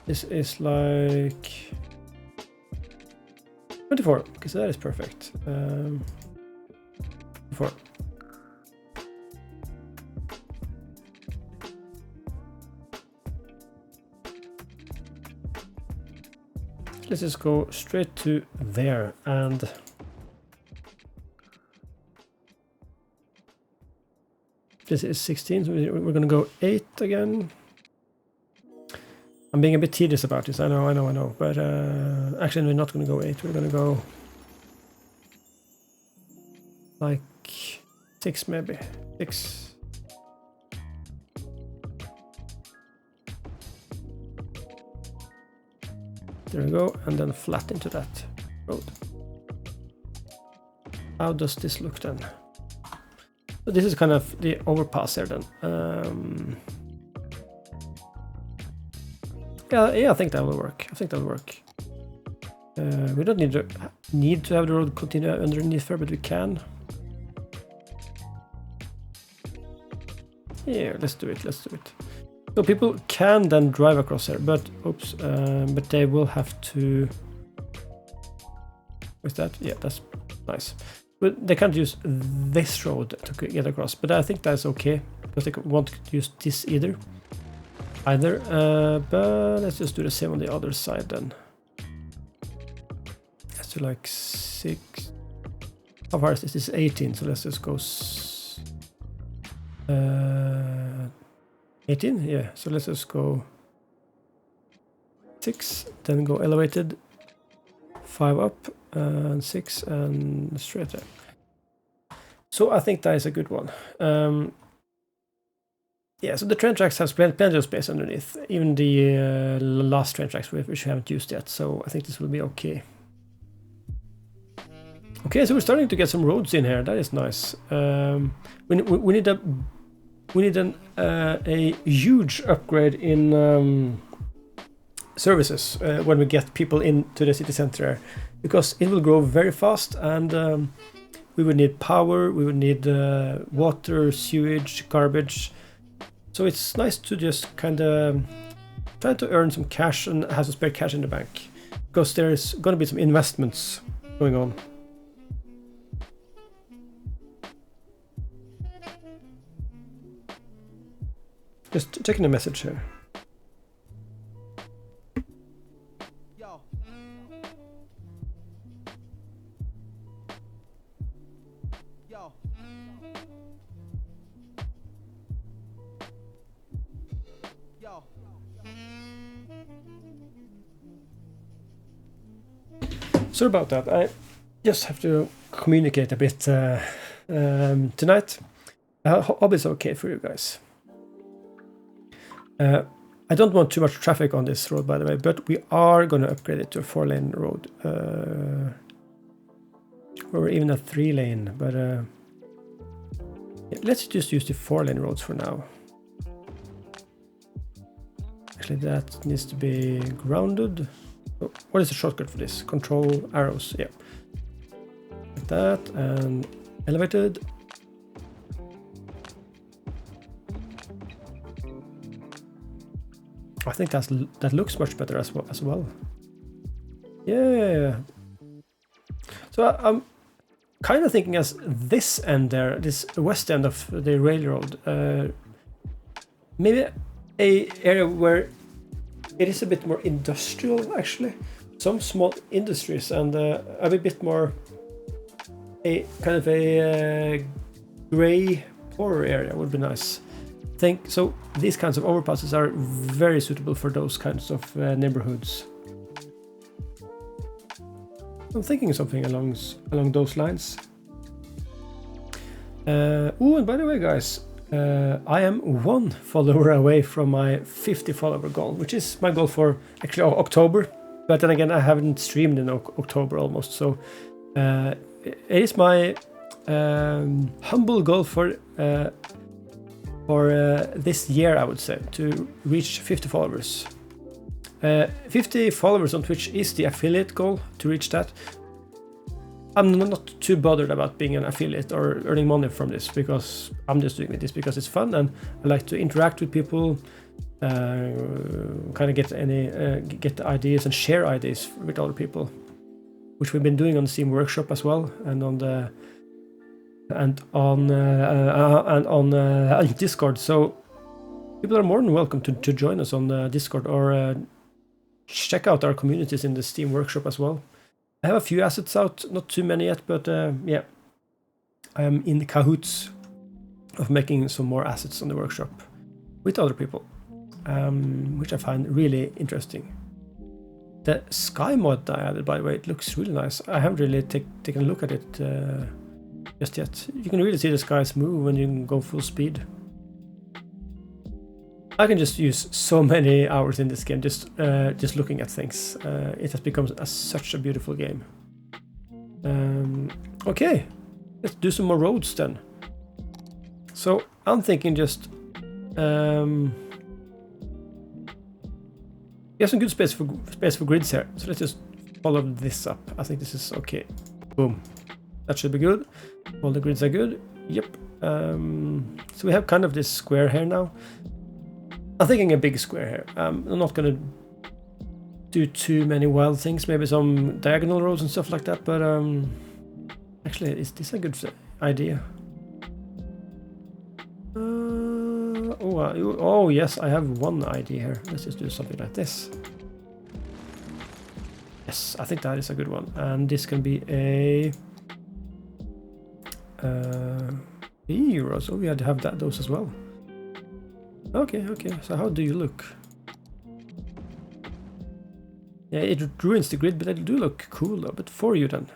This is like 24. Okay, so that is perfect. 24. Let's just go straight to there, and this is 16, so we're gonna go 8 again. I'm being a bit tedious about this, I know, but actually we're not gonna go 8, we're gonna go like 6 maybe, 6. There we go, and then flat into that road. How does this look then? So this is kind of the overpass here then. Yeah, I think that will work. We don't need to have the road continue underneath here, but we can. Yeah, let's do it. So people can then drive across here, but oops, but they will have to. What's that? Yeah, that's nice. But they can't use this road to get across, but I think that's okay because they won't use this either. But let's just do the same on the other side then. Let's do like 6. How far is this? This is 18, so let's just go 18? Yeah, so let's just go 6, then go elevated, 5 up, and 6, and straight there. So I think that is a good one. Yeah, so the train tracks have plenty of space underneath, even the last train tracks which we haven't used yet, so I think this will be okay. Okay, so we're starting to get some roads in here, that is nice. We need a huge upgrade in services when we get people into the city center, because it will grow very fast, and we would need power, we would need water, sewage, garbage. So it's nice to just kind of try to earn some cash and have some spare cash in the bank, because there's going to be some investments going on. Just checking the message here. Yo. Yo. Yo. Sorry about that. I just have to communicate a bit tonight. I hope it's okay for you guys. I don't want too much traffic on this road, by the way, but we are going to upgrade it to a 4-lane road. Or even a 3-lane, but yeah, let's just use the 4-lane roads for now. Actually, that needs to be grounded. Oh, what is the shortcut for this? Control arrows, yeah. Like that, and elevated. I think that looks much better as well. Yeah. So I'm kind of thinking as this end there, this west end of the railroad, maybe a area where it is a bit more industrial actually. Some small industries and a bit more a kind of a grey poorer area would be nice. Think so. These kinds of overpasses are very suitable for those kinds of neighborhoods. I'm thinking something along those lines. Oh, and by the way, guys, I am 1 follower away from my 50 follower goal, which is my goal for actually October. But then again, I haven't streamed in October almost, so it is my humble goal for this year, I would say, to reach 50 followers. 50 followers on Twitch is the affiliate goal to reach that. I'm not too bothered about being an affiliate or earning money from this because I'm just doing this because it's fun and I like to interact with people, kind of get ideas and share ideas with other people, which we've been doing on the Steam Workshop as well and on Discord. So people are more than welcome to join us on Discord or check out our communities in the Steam Workshop as well. I have a few assets out, not too many yet, but yeah, I am in the cahoots of making some more assets on the workshop with other people, which I find really interesting. The sky mod I added, by the way, it looks really nice. I haven't really taken a look at it just yet. You can really see the skies move when you can go full speed. I can just use so many hours in this game just looking at things. It has become such a beautiful game. Okay, let's do some more roads then. So I'm thinking just we have some good space for grids here. So let's just follow this up. I think this is okay. Boom, that should be good. All the grids are good. Yep. So we have kind of this square here now. I'm thinking a big square here. I'm not gonna do too many wild things, maybe some diagonal roads and stuff like that, but actually, is this a good idea? Oh yes, I have one idea here. Let's just do something like this. Yes, I think that is a good one, and this can be a heroes. So we had to have those as well. Okay, so how do you look? Yeah, it ruins the grid, but they do look cool though. But for you then.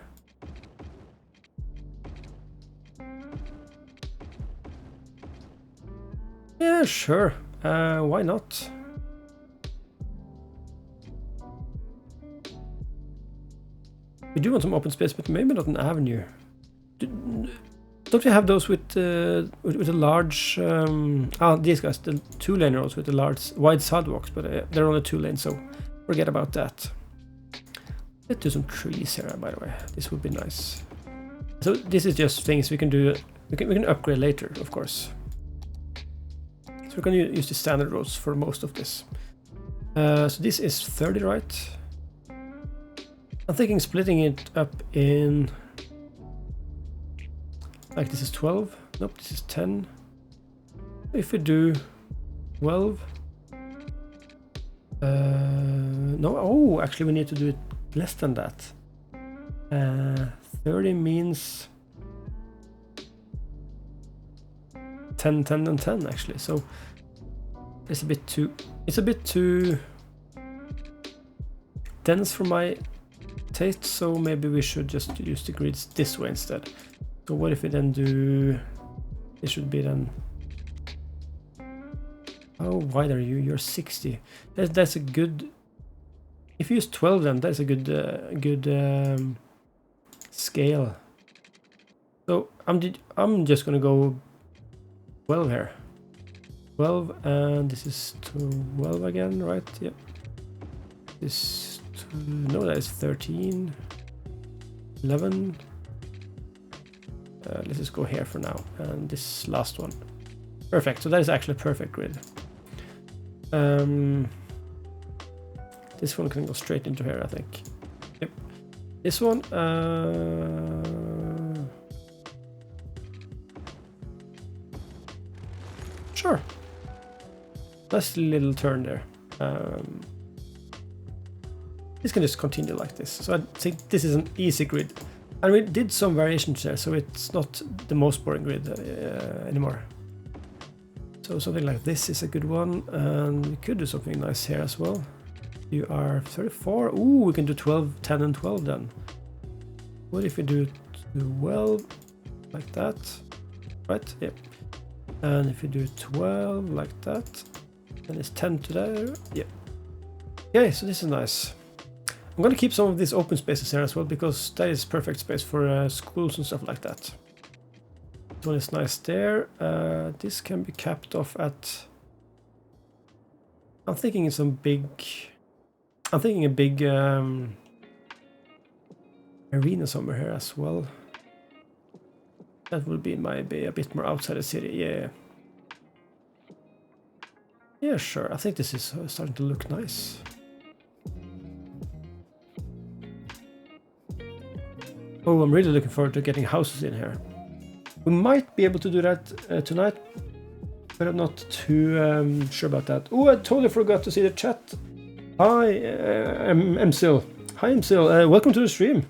Yeah, sure. Why not? We do want some open space, but maybe not an avenue. Don't you have those with a large... these guys, the 2-lane roads with the large wide sidewalks, but they're only 2 lanes, so forget about that. Let's do some trees here, by the way. This would be nice. So this is just things we can do. We can upgrade later, of course. So we're going to use the standard roads for most of this. So this is 30, right? I'm thinking splitting it up in... Like this is 12. Nope, this is 10. If we do 12. No, oh, actually we need to do it less than that. 30 means 10, 10, and 10 actually. So it's a bit too dense for my taste. So maybe we should just use the grids this way instead. So what if we then do... This should be then... How wide are you? You're 60. That's a good... If you use 12 then, that's a good scale. So I'm just gonna go 12 here. 12 and this is 12 again, right? Yep. This... No, that is 13. 11... let's just go here for now, and this last one. Perfect, so that is actually a perfect grid. This one can go straight into here, I think. Yep. This one, sure. Nice little turn there. This can just continue like this. So I think this is an easy grid. And we did some variations there, so it's not the most boring grid anymore. So something like this is a good one, and we could do something nice here as well. You are 34. Ooh, we can do 12, 10, and 12 then. What if we do 12 like that? Right? Yeah. And if you do 12 like that, then it's 10 to there. Yeah. Okay, so this is nice. I'm gonna keep some of these open spaces here as well, because that is perfect space for schools and stuff like that. This one is nice there. This can be capped off at... I'm thinking some big... I'm thinking a big arena somewhere here as well. That would be maybe a bit more outside the city, yeah. Yeah, sure. I think this is starting to look nice. Oh, I'm really looking forward to getting houses in here. We might be able to do that tonight, but I'm not too sure about that. Oh, I totally forgot to see the chat. Hi, MCL. Hi, MCL. Welcome to the stream.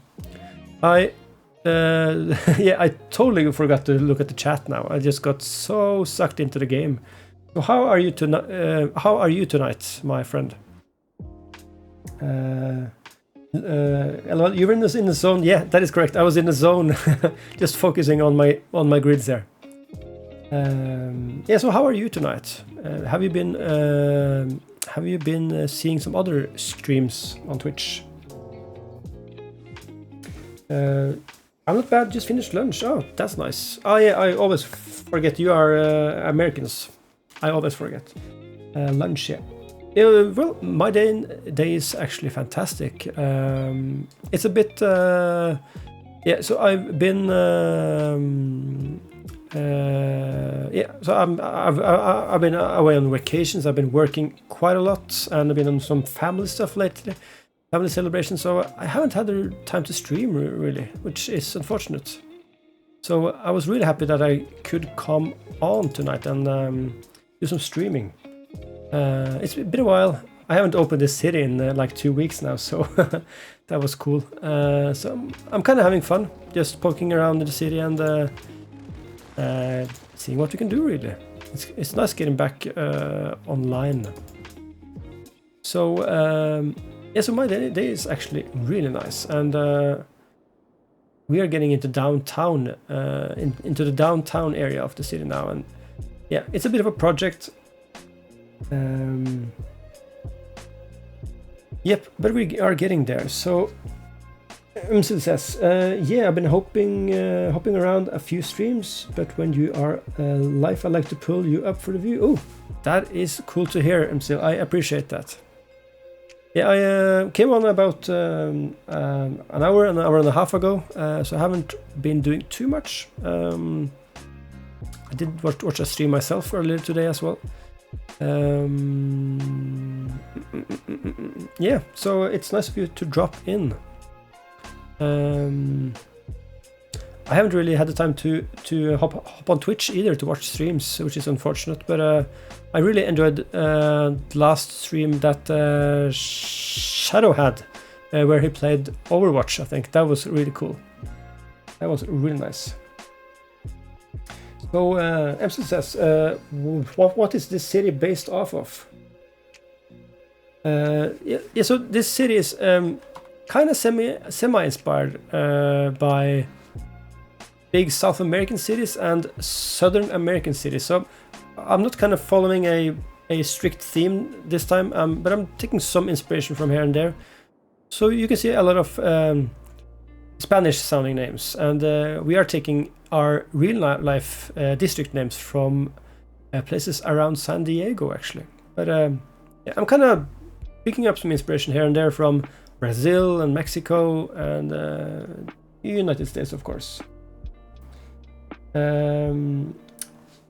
Yeah, I totally forgot to look at the chat now. I just got so sucked into the game. So how are you tonight? My friend? You were in the zone. Yeah, that is correct. I was in the zone, just focusing on my grids there. Yeah. So how are you tonight? Have you been seeing some other streams on Twitch? I'm not bad. Just finished lunch. Oh, that's nice. Oh yeah, I always forget you are Americans. I always forget. Lunch, yeah. Well, my day is actually fantastic. It's a bit, yeah. So I've been, yeah. So I've been away on vacations. I've been working quite a lot, and I've been on some family stuff lately, family celebrations. So I haven't had the time to stream really, which is unfortunate. So I was really happy that I could come on tonight and do some streaming. It's been a while. I haven't opened this city in like 2 weeks now, so that was cool. So I'm kind of having fun, just poking around in the city and seeing what we can do. Really, it's nice getting back online. So yeah, so my day is actually really nice, and we are getting into downtown, into the downtown area of the city now, and yeah, it's a bit of a project. Yep, but we are getting there. So Umsil says, yeah, I've been hopping around a few streams, but when you are live, I like to pull you up for the view. Oh, that is cool to hear, Umsil. I appreciate that. Yeah, I came on about an hour and a half ago, so I haven't been doing too much. I did watch a stream myself earlier today as well. Yeah, so it's nice of you to drop in. I haven't really had the time to hop on Twitch either to watch streams, which is unfortunate, but I really enjoyed the last stream that Shadow had, where he played Overwatch. I think that was really cool. That was really nice. So Emson says, what is this city based off of? Yeah, so this city is kind of semi-inspired by big South American cities and Southern American cities. So I'm not kind of following a strict theme this time, but I'm taking some inspiration from here and there. So you can see a lot of Spanish sounding names, and we are taking our real life district names from places around San Diego actually. But yeah, I'm kind of picking up some inspiration here and there from Brazil and Mexico and United States, of course.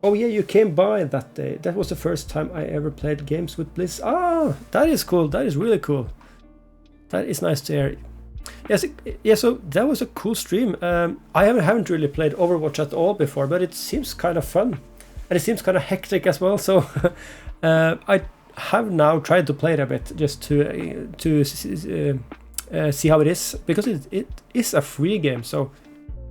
Oh yeah, you came by that day. That was the first time I ever played games with Bliss. Ah, that is cool. That is really cool. That is nice to hear. Yes, yeah. So that was a cool stream. I haven't really played Overwatch at all before, but it seems kind of fun, and it seems kind of hectic as well. So I have now tried to play it a bit just to see how it is, because it is a free game. So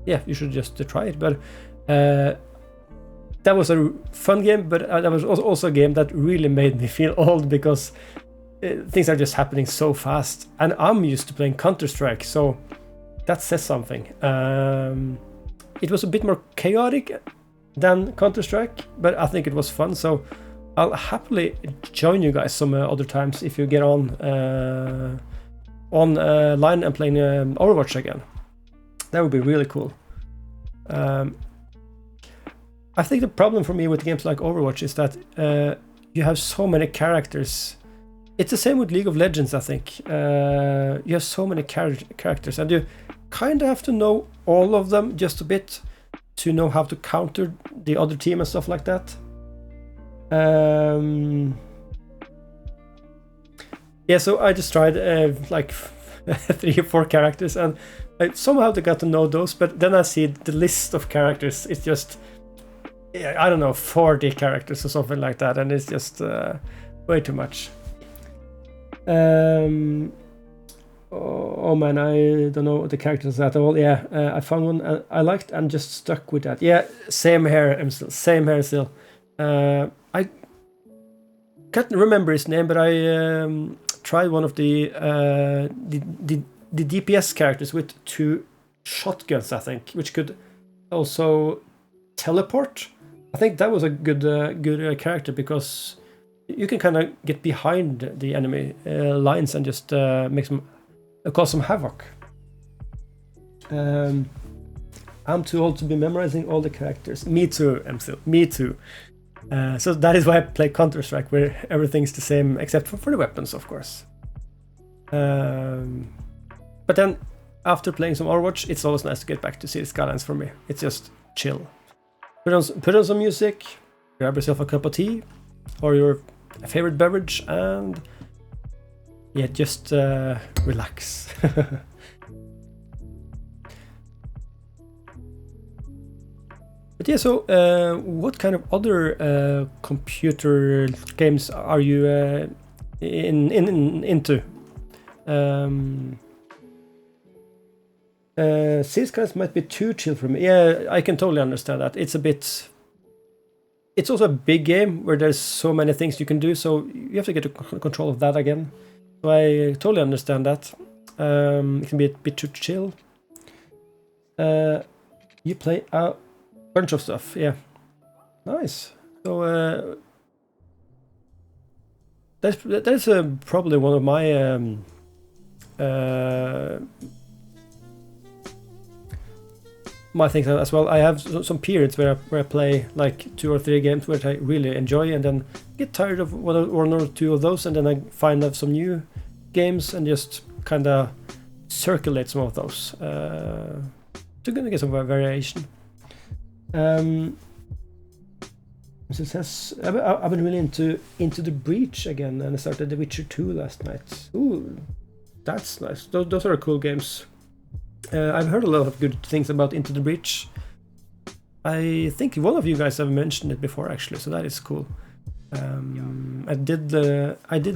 yeah, you should just try it. But that was a fun game, but that was also a game that really made me feel old, because things are just happening so fast, and I'm used to playing Counter-Strike, so that says something. It was a bit more chaotic than Counter-Strike, but I think it was fun, so I'll happily join you guys some other times if you get on line and playing Overwatch again. That would be really cool. I think the problem for me with games like Overwatch is that you have so many characters. It's the same with League of Legends, I think. You have so many characters, and you kind of have to know all of them just a bit to know how to counter the other team and stuff like that. Yeah, so I just tried like 3 or 4 characters, and I somehow got to know those, but then I see the list of characters. It's just, I don't know, 40 characters or something like that, and it's just way too much. Oh man, I don't know the characters at all. Yeah, I found one I liked and just stuck with that. Yeah, same here. Same here still. I can't remember his name, but I tried one of the DPS characters with 2 shotguns, I think, which could also teleport. I think that was a good character, because you can kind of get behind the enemy lines and just make some cause some havoc. I'm too old to be memorizing all the characters. Me too, MSIL. Me too. So that is why I play Counter-Strike, where everything's the same except for the weapons, of course. But then after playing some Overwatch, it's always nice to get back to City Skylines for me. It's just chill. Put on some music, grab yourself a cup of tea or your favorite beverage, and yeah, just relax. But yeah, so what kind of other computer games are you into? City Skylines might be too chill for me. Yeah, I can totally understand that. It's also a big game where there's so many things you can do, so you have to get control of that again. So I totally understand that. It can be a bit too chill. You play a bunch of stuff, yeah. Nice. So that's probably one of my things as well. I have some periods where I play like 2 or 3 games which I really enjoy, and then get tired of one or 2 of those, and then I find out some new games and just kind of circulate some of those to get some variation. Success. I've been really into the Breach again, and I started The Witcher 2 last night. Ooh, that's nice. Those are cool games. I've heard a lot of good things about Into the Breach. I think one of you guys have mentioned it before, actually, so that is cool. I did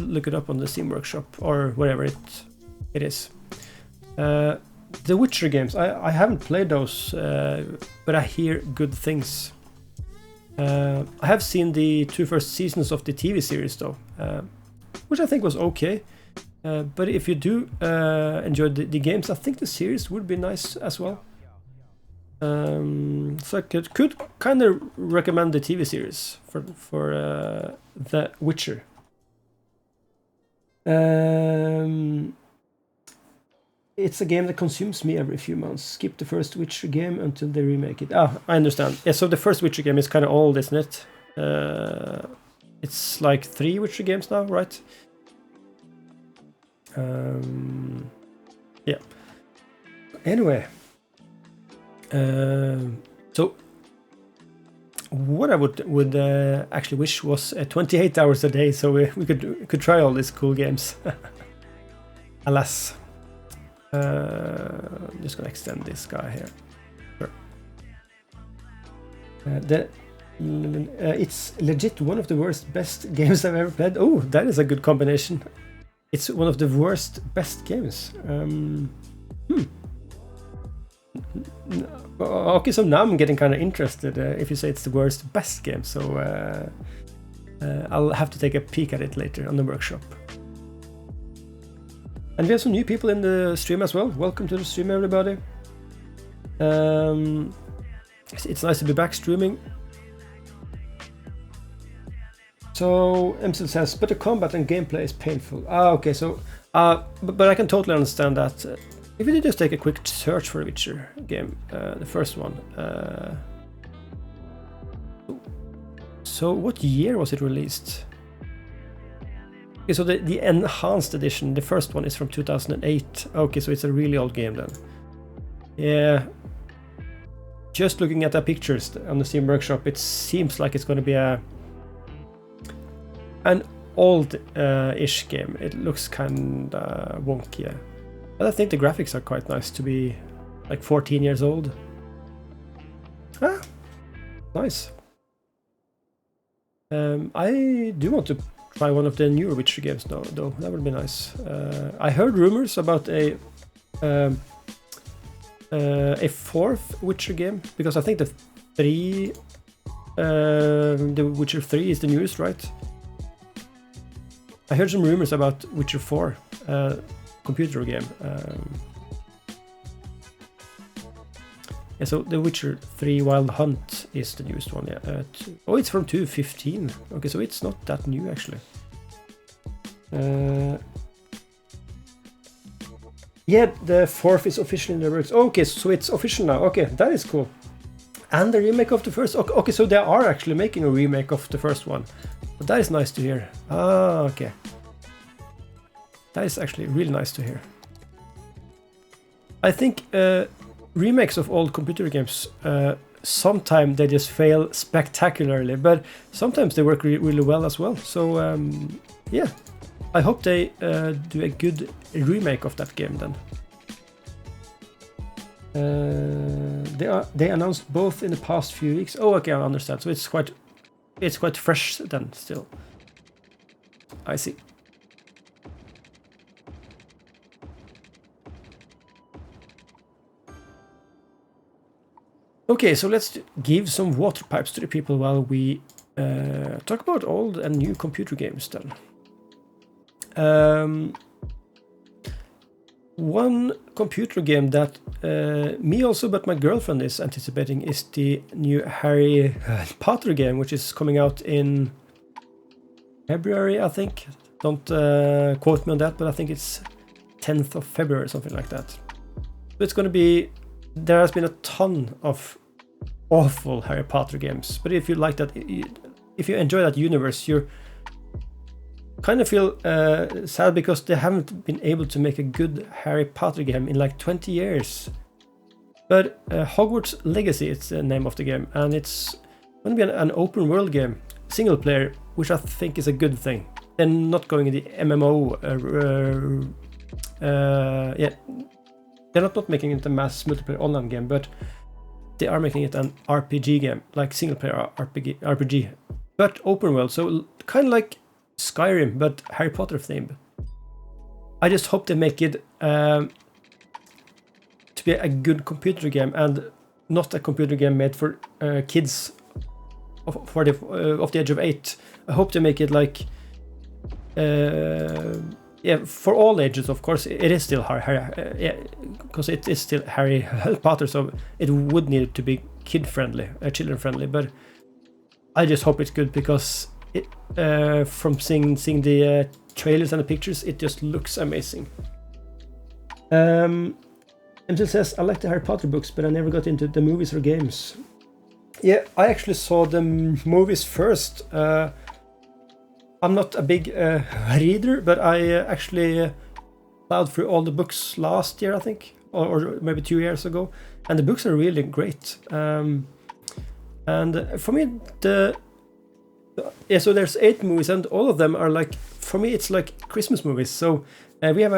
look it up on the Steam Workshop or wherever it is. The Witcher games, I haven't played those, but I hear good things. I have seen the 2 first seasons of the TV series though, which I think was okay. But if you do enjoy the games, I think the series would be nice as well. So I could kind of recommend the TV series for The Witcher. It's a game that consumes me every few months. Skip the first Witcher game until they remake it. Ah, I understand. Yeah, so the first Witcher game is kind of old, isn't it? It's like 3 Witcher games now, right? Yeah. Anyway, so what I would actually wish was 28 hours a day, so we could try all these cool games. Alas. I'm just gonna extend this guy here. Sure. It's legit one of the worst best games I've ever played. Oh, that is a good combination. It's one of the worst best games. Okay, so now I'm getting kind of interested if you say it's the worst best game. So I'll have to take a peek at it later on the workshop. And we have some new people in the stream as well. Welcome to the stream, everybody. It's nice to be back streaming. So MCL says, but the combat and gameplay is painful. Okay, so but I can totally understand that. If you just take a quick search for a Witcher game, the first one. So what year was it released? Okay, so the enhanced edition, the first one is from 2008. Okay, so it's a really old game then. Yeah. Just looking at the pictures on the Steam Workshop, it seems like it's going to be an old-ish game. It looks kind of wonky, but I think the graphics are quite nice to be like 14 years old. Ah, nice. I do want to try one of the newer Witcher games now, though. That would be nice. I heard rumors about a fourth Witcher game, because I think the Witcher 3 is the newest, right? I heard some rumors about Witcher 4 computer game. Yeah, so the Witcher 3 Wild Hunt is the newest one. Yeah. Oh, it's from 2015. Okay, so it's not that new actually. Yeah, the fourth is officially in the works. Okay, so it's official now. Okay, that is cool. And the remake of the first. Okay, so they are actually making a remake of the first one. But that is nice to hear. Ah, okay. That is actually really nice to hear. I think remakes of old computer games, sometimes they just fail spectacularly, but sometimes they work really well as well. So yeah, I hope they do a good remake of that game then. They announced both in the past few weeks. Oh, okay, I understand. So it's quite fresh then still. I see. Okay, so let's give some water pipes to the people while we talk about old and new computer games then. One computer game that me also, but my girlfriend is anticipating is the new Harry Potter game, which is coming out in February, I think. Don't quote me on that, but I think it's 10th of February or something like that. So it's going to be... There has been a ton of awful Harry Potter games, but if you like that, if you enjoy that universe, you kind of feel sad because they haven't been able to make a good Harry Potter game in like 20 years. But Hogwarts Legacy is the name of the game, and it's going to be an open world game, single player, which I think is a good thing. They're not going in the MMO. Yeah. They're not making it a mass multiplayer online game, but they are making it an RPG game, like single player RPG, but open world. So kind of like Skyrim, but Harry Potter themed. I just hope they make it to be a good computer game and not a computer game made for kids of the age of 8. I hope they make it like. Yeah, for all ages, of course, it is still Harry, because it is still Harry Potter, so it would need to be kid-friendly, children-friendly, but I just hope it's good, because it, from seeing the trailers and the pictures, it just looks amazing. Angel says, I like the Harry Potter books, but I never got into the movies or games. Yeah, I actually saw the movies first. I'm not a big reader, but I actually plowed through all the books last year, I think, or maybe 2 years ago, and the books are really great. And for me, the Yeah, so there's 8 movies, and all of them are like, for me, it's like Christmas movies. So we have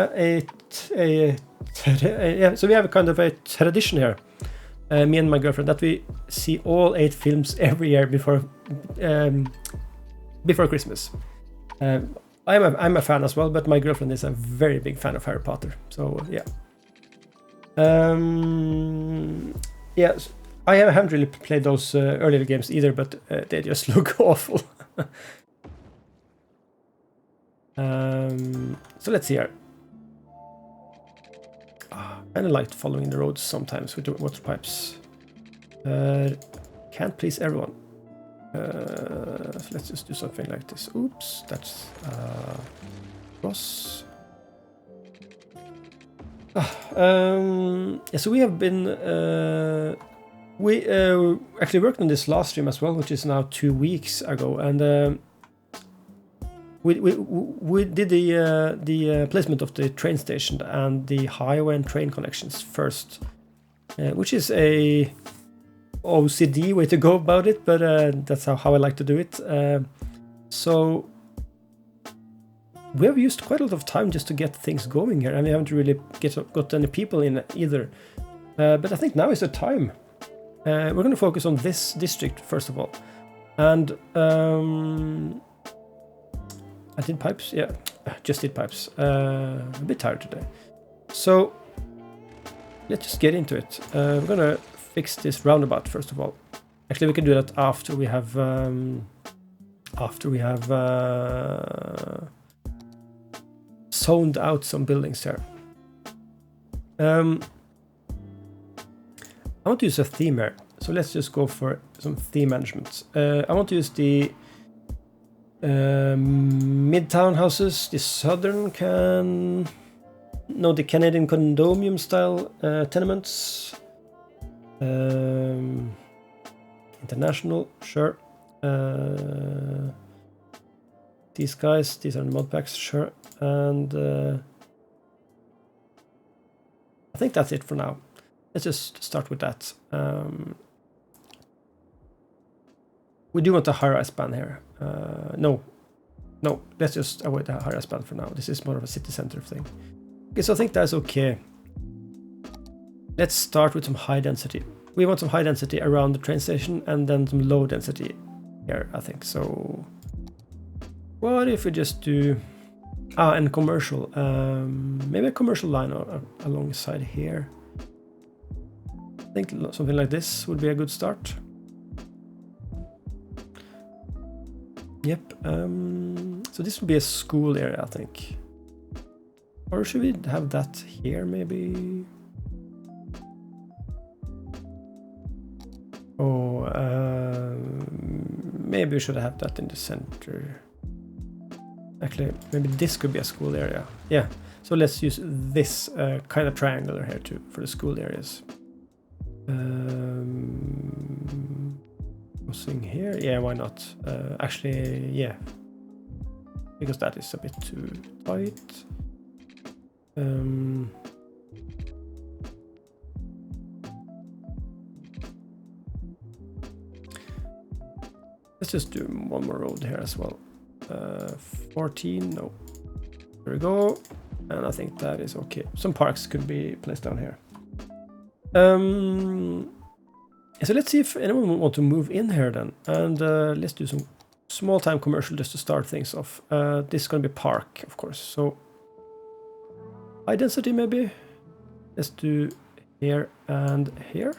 so we have a kind of a tradition here, me and my girlfriend, that we see all 8 films every year before Christmas. I'm a fan as well, but my girlfriend is a very big fan of Harry Potter. So yeah. Yes, I haven't really played those earlier games either, but they just look awful. So let's see here. I kind of like following the roads sometimes with the water pipes. Can't please everyone. So let's just do something like this. Oops, that's cross. Yeah, so we have been we actually worked on this last stream as well, which is now 2 weeks ago, and we did the placement of the train station and the highway and train connections first, which is a OCD way to go about it, but that's how I like to do it. So we have used quite a lot of time just to get things going here, and we haven't really got any people in either. But I think now is the time. We're going to focus on this district first of all, and I did pipes. Yeah, just did pipes. A bit tired today, so let's just get into it. We're gonna fix this roundabout first of all. Actually, we can do that after we have zoned out some buildings here. I want to use a theme here, so let's just go for some theme management. I want to use the midtown houses, the the Canadian condominium style tenements, international, sure. These guys, these are the mod packs, sure. And I think that's it for now. Let's just start with that. We do want a high-rise span here. No, let's just avoid the high-rise span for now. This is more of a city center thing. Okay, so I think that's okay. Let's start with some high density. We want some high density around the train station and then some low density here, I think. So what if we just do and commercial, maybe a commercial line alongside here. I think something like this would be a good start. Yep. So this would be a school area, I think. Or should we have that here, maybe? Oh, maybe we should have that in the center. Actually, maybe this could be a school area. Yeah. So let's use this kind of triangular here for the school areas. Crossing here, yeah, why not? Actually, yeah, because that is a bit too tight. Let's just do one more road here as well. 14, no. There we go. And I think that is okay. Some parks could be placed down here. So let's see if anyone would want to move in here then. And let's do some small time commercial just to start things off. This is going to be park, of course. So high density maybe. Let's do here and here.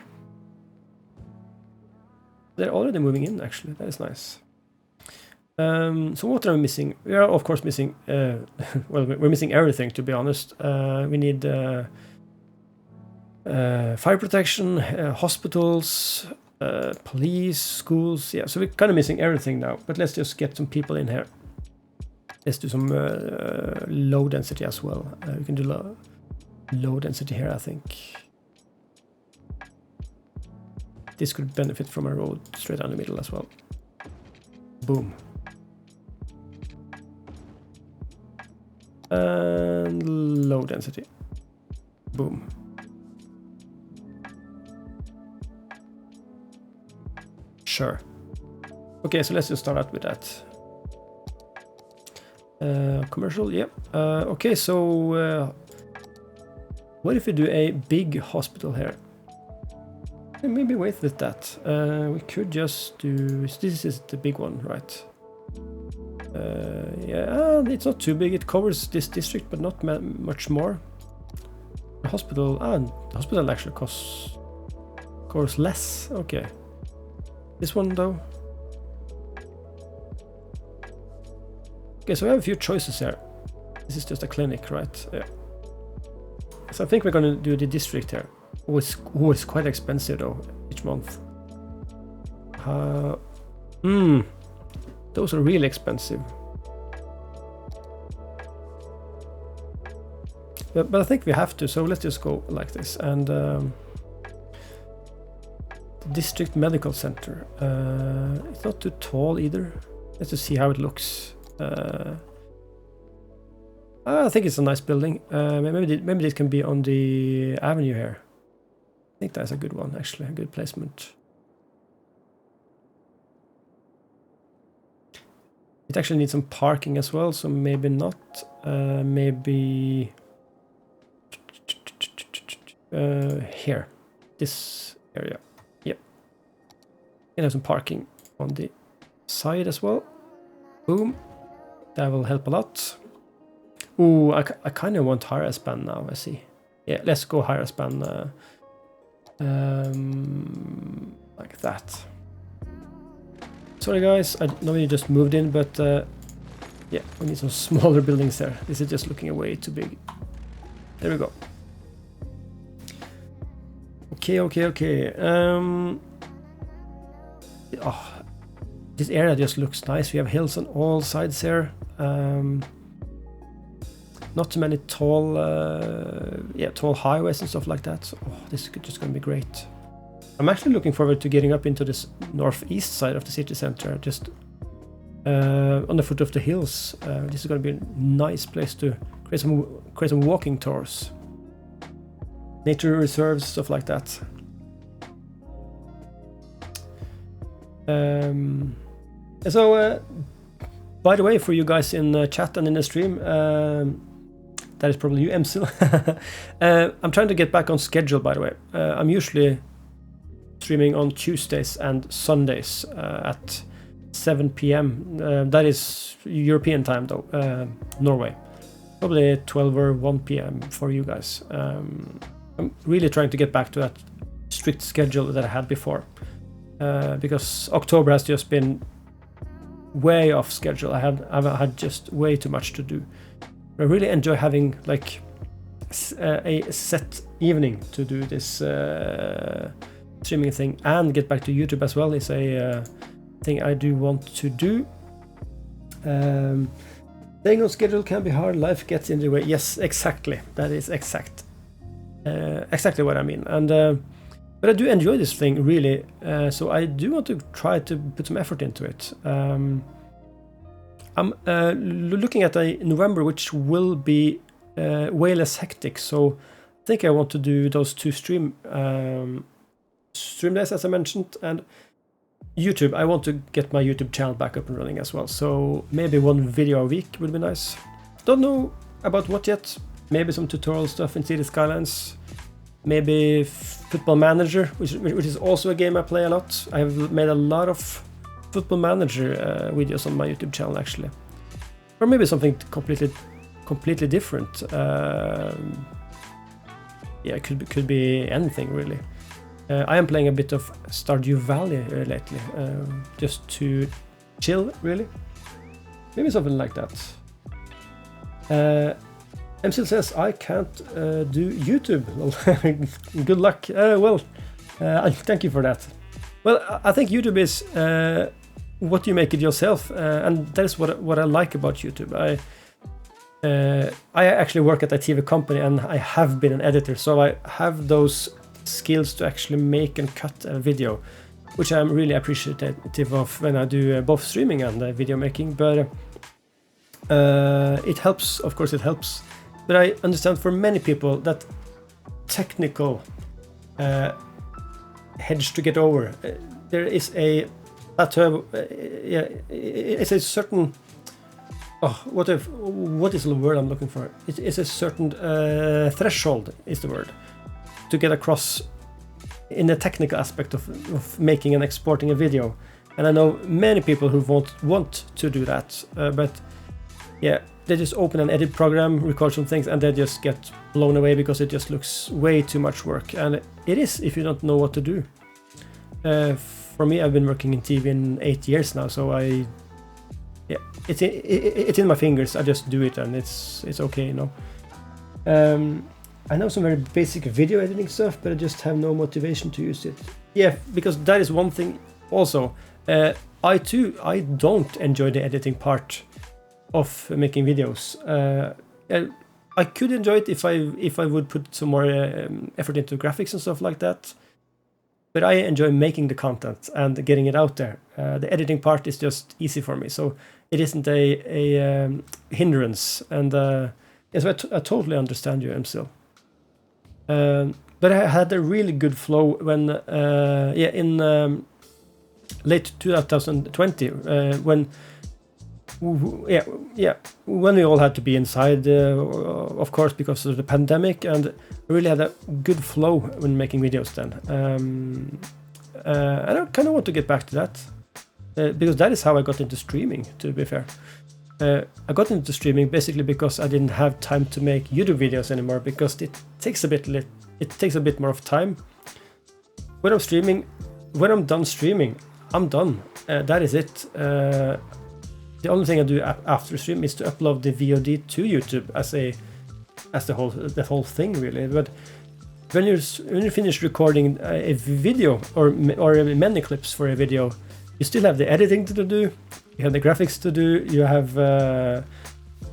They're already moving in actually. That is nice. So what are we missing? We are of course missing, well, we're missing everything, to be honest. We need fire protection, hospitals, police, schools. Yeah, so we're kind of missing everything now, but let's just get some people in here. Let's do some low density as well. We can do low density here, I think. This could benefit from a road straight down the middle as well. Boom. And low density. Boom. Sure. Okay, so let's just start out with that. Commercial, yeah. Okay, so what if we do a big hospital here? Maybe wait with that. We could just do... This is the big one, right? Yeah, it's not too big. It covers this district, but not much more. The hospital... the hospital actually costs less. Okay. This one, though. Okay, so we have a few choices here. This is just a clinic, right? Yeah. So I think we're gonna do the district here. Who is quite expensive though each month. Those are really expensive. But I think we have to, so let's just go like this. And the district medical center. It's not too tall either. Let's just see how it looks. I think it's a nice building. Maybe this can be on the avenue here. I think that's a good one, actually, a good placement. It actually needs some parking as well, so maybe not. Maybe here, this area. Yep. And have some parking on the side as well. Boom. That will help a lot. Ooh, I kind of want higher span now, I see. Yeah, let's go higher span like that. Sorry guys, I know you just moved in, but yeah, we need some smaller buildings there. This is just looking way too big. There we go. Okay. Oh, this area just looks nice. We have hills on all sides here. Not too many tall highways and stuff like that. So, this is just going to be great. I'm actually looking forward to getting up into this northeast side of the city center, just on the foot of the hills. This is going to be a nice place to create some walking tours, nature reserves, stuff like that. So, by the way, for you guys in the chat and in the stream, that is probably you, MSIL. I'm trying to get back on schedule, by the way. I'm usually streaming on Tuesdays and Sundays at 7 p.m. That is European time, though, Norway. Probably 12 or 1 p.m. for you guys. I'm really trying to get back to that strict schedule that I had before. Because October has just been way off schedule. I've had just way too much to do. I really enjoy having like a set evening to do this streaming thing and get back to YouTube as well is a thing I do want to do. Staying on schedule can be hard. Life gets in the way. Yes, exactly. That is exactly what I mean. And but I do enjoy this thing really. So I do want to try to put some effort into it. I'm looking at a November which will be way less hectic, so I think I want to do those 2 stream days as I mentioned, and YouTube. I want to get my YouTube channel back up and running as well, so maybe 1 video a week would be nice. Don't know about what yet. Maybe some tutorial stuff in City Skylines, maybe Football Manager, which is also a game I play a lot. I have made a lot of Football Manager videos on my YouTube channel actually, or maybe something completely different. Yeah, it could be anything really. I am playing a bit of Stardew Valley lately, just to chill really. Maybe something like that. MCL says I can't do YouTube. Well, good luck. Thank you for that. Well, I think YouTube is what you make it yourself, and that is what I like about YouTube. I actually work at a TV company, and I have been an editor, so I have those skills to actually make and cut a video, which I'm really appreciative of when I do both streaming and video making. But it helps, of course, it helps. But I understand for many people that technical hedge to get over. There is a plateau. Yeah, it's a certain. Oh, what is the word I'm looking for? It's a certain threshold is the word to get across in the technical aspect of making and exporting a video. And I know many people who want to do that, but yeah, they just open an edit program, record some things, and they just get blown away because it just looks way too much work. And it is if you don't know what to do. For me, I've been working in TV in 8 years now, so it's in my fingers. I just do it, and it's okay, you know. I know some very basic video editing stuff, but I just have no motivation to use it. Yeah, because that is one thing also. I don't enjoy the editing part of making videos. I could enjoy it if I would put some more effort into graphics and stuff like that. But I enjoy making the content and getting it out there. The editing part is just easy for me, so it isn't a hindrance. And so I totally understand you, MSIL. But I had a really good flow when, in late 2020, when we all had to be inside, of course, because of the pandemic, and I really had a good flow when making videos then. And I kind of want to get back to that, because that is how I got into streaming, to be fair. I got into streaming basically because I didn't have time to make YouTube videos anymore, because it takes a bit more of time. When I'm done streaming, I'm done. That is it. The only thing I do after stream is to upload the VOD to YouTube as the whole thing, really. But when you finish recording a video or many clips for a video, you still have the editing to do, you have the graphics to do, you have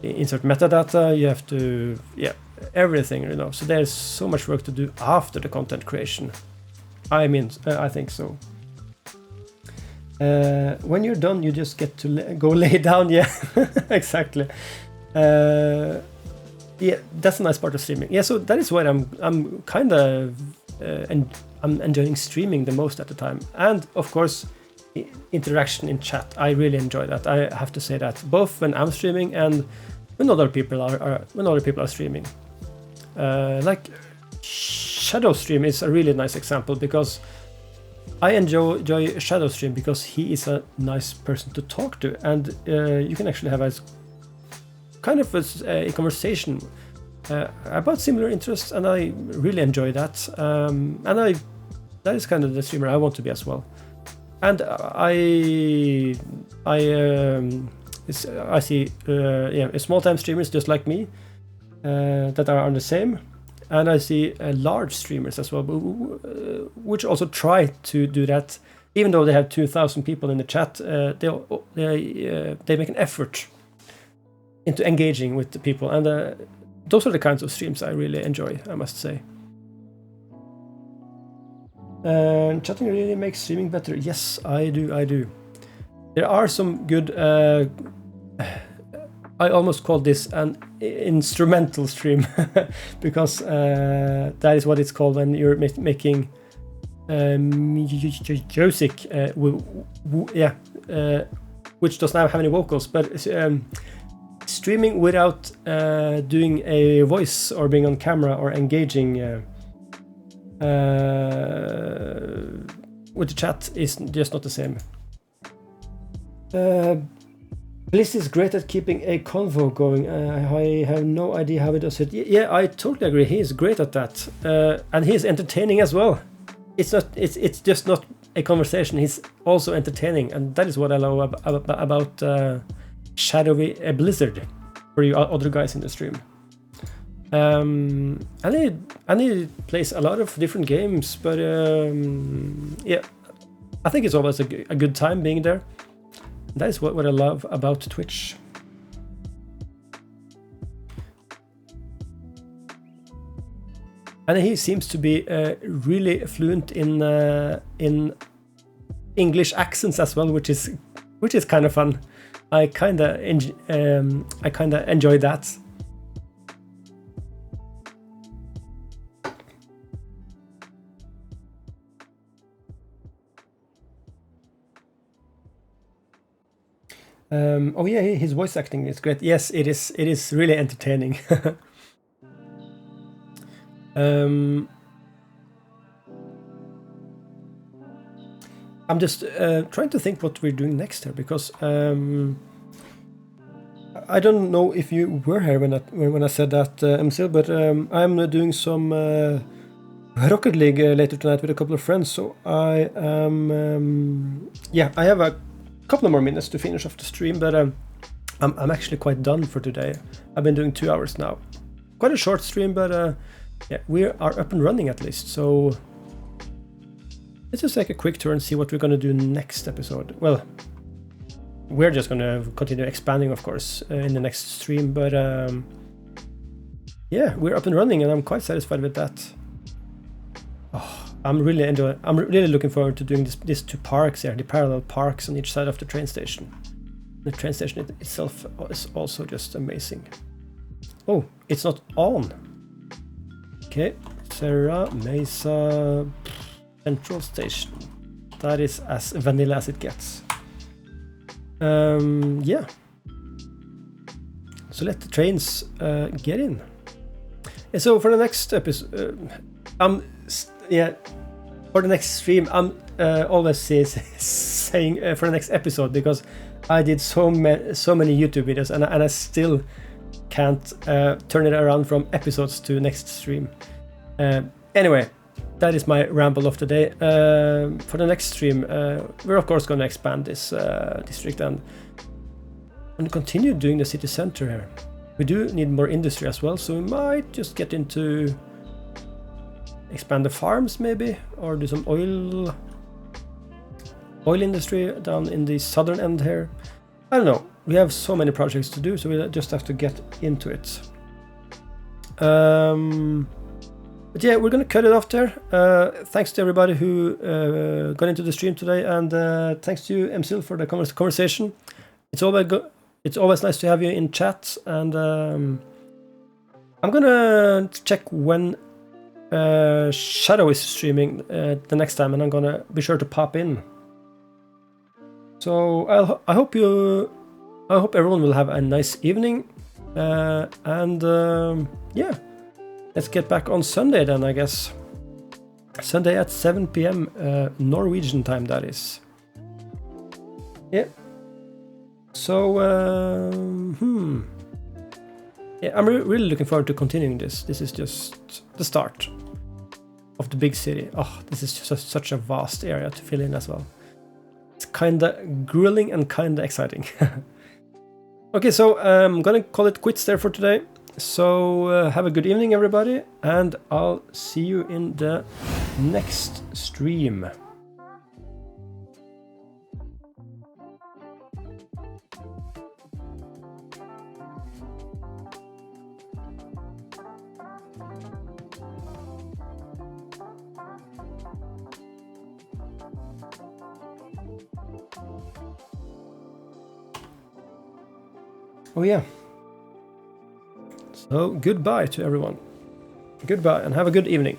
insert metadata, you have to everything, you know. So there's so much work to do after the content creation. I mean, I think so. When you're done, you just get to go lay down. Yeah, exactly. Yeah, that's a nice part of streaming. Yeah, so that is why I'm kind of I'm enjoying streaming the most at the time. And of course, interaction in chat. I really enjoy that. I have to say that, both when I'm streaming and when other people are streaming. Like Shadow Stream is a really nice example, because I enjoy Shadow Stream because he is a nice person to talk to, and you can actually have a conversation about similar interests, and I really enjoy that. And that is kind of the streamer I want to be as well. And I see small-time streamers just like me that are on the same. And I see large streamers as well, which also try to do that. Even though they have 2,000 people in the chat, they make an effort into engaging with the people. And those are the kinds of streams I really enjoy, I must say. Chatting really makes streaming better. Yes, I do. There are some good... I almost call this an instrumental stream because that is what it's called when you're making music, which does not have any vocals, but streaming without doing a voice or being on camera or engaging with the chat is just not the same. Bliss is great at keeping a convo going. I have no idea how he does it. Yeah, I totally agree. He is great at that, and he is entertaining as well. It's just not a conversation. He's also entertaining, and that is what I love about Shadowy Blizzard for you other guys in the stream. And he plays a lot of different games, but yeah, I think it's always a good time being there. That is what I love about Twitch. And he seems to be really fluent in English accents as well, which is kind of fun. I kinda enjoy that. Oh yeah, his voice acting is great. Yes, it is. It is really entertaining. I'm just trying to think what we're doing next here, because I don't know if you were here when I said that, MCL, but I'm doing some Rocket League later tonight with a couple of friends. So I I have a couple of more minutes to finish off the stream, but I'm actually quite done for today. I've been doing 2 hours now. Quite a short stream, but yeah, we are up and running at least. So let's just take a quick tour and see what we're going to do next episode. Well, we're just going to continue expanding, of course, in the next stream. But yeah, we're up and running, and I'm quite satisfied with that. Oh, I'm really enjoying. I'm really looking forward to doing these 2 parks here, the parallel parks on each side of the train station. The train station itself is also just amazing. Oh, it's not on. Okay, Serra, Mesa, Central Station. That is as vanilla as it gets. Yeah. So let the trains get in. And so for the next episode, for the next stream, I'm always saying for the next episode, because I did so many YouTube videos, and I still can't turn it around from episodes to next stream. Anyway, that is my ramble of the day. For the next stream, we're of course going to expand this district and continue doing the city center here. We do need more industry as well, so we might just get into expand the farms maybe, or do some oil industry down in the southern end here. I don't know. We have so many projects to do, so we just have to get into it. But yeah, we're gonna cut it off there. Thanks to everybody who got into the stream today, and thanks to you, MCL, for the conversation. It's always nice to have you in chat, and I'm gonna check when Shadow is streaming the next time, and I'm gonna be sure to pop in. So I hope everyone will have a nice evening, and yeah, let's get back on Sunday then, I guess. Sunday at 7 p.m. Norwegian time, that is. Yeah. So yeah, I'm really looking forward to continuing this. This is just the start of the big city. Oh, this is just such a vast area to fill in as well. It's kinda grueling and kinda exciting. Okay, so I'm gonna call it quits there for today. So have a good evening, everybody, and I'll see you in the next stream. Oh yeah. So goodbye to everyone. Goodbye and have a good evening.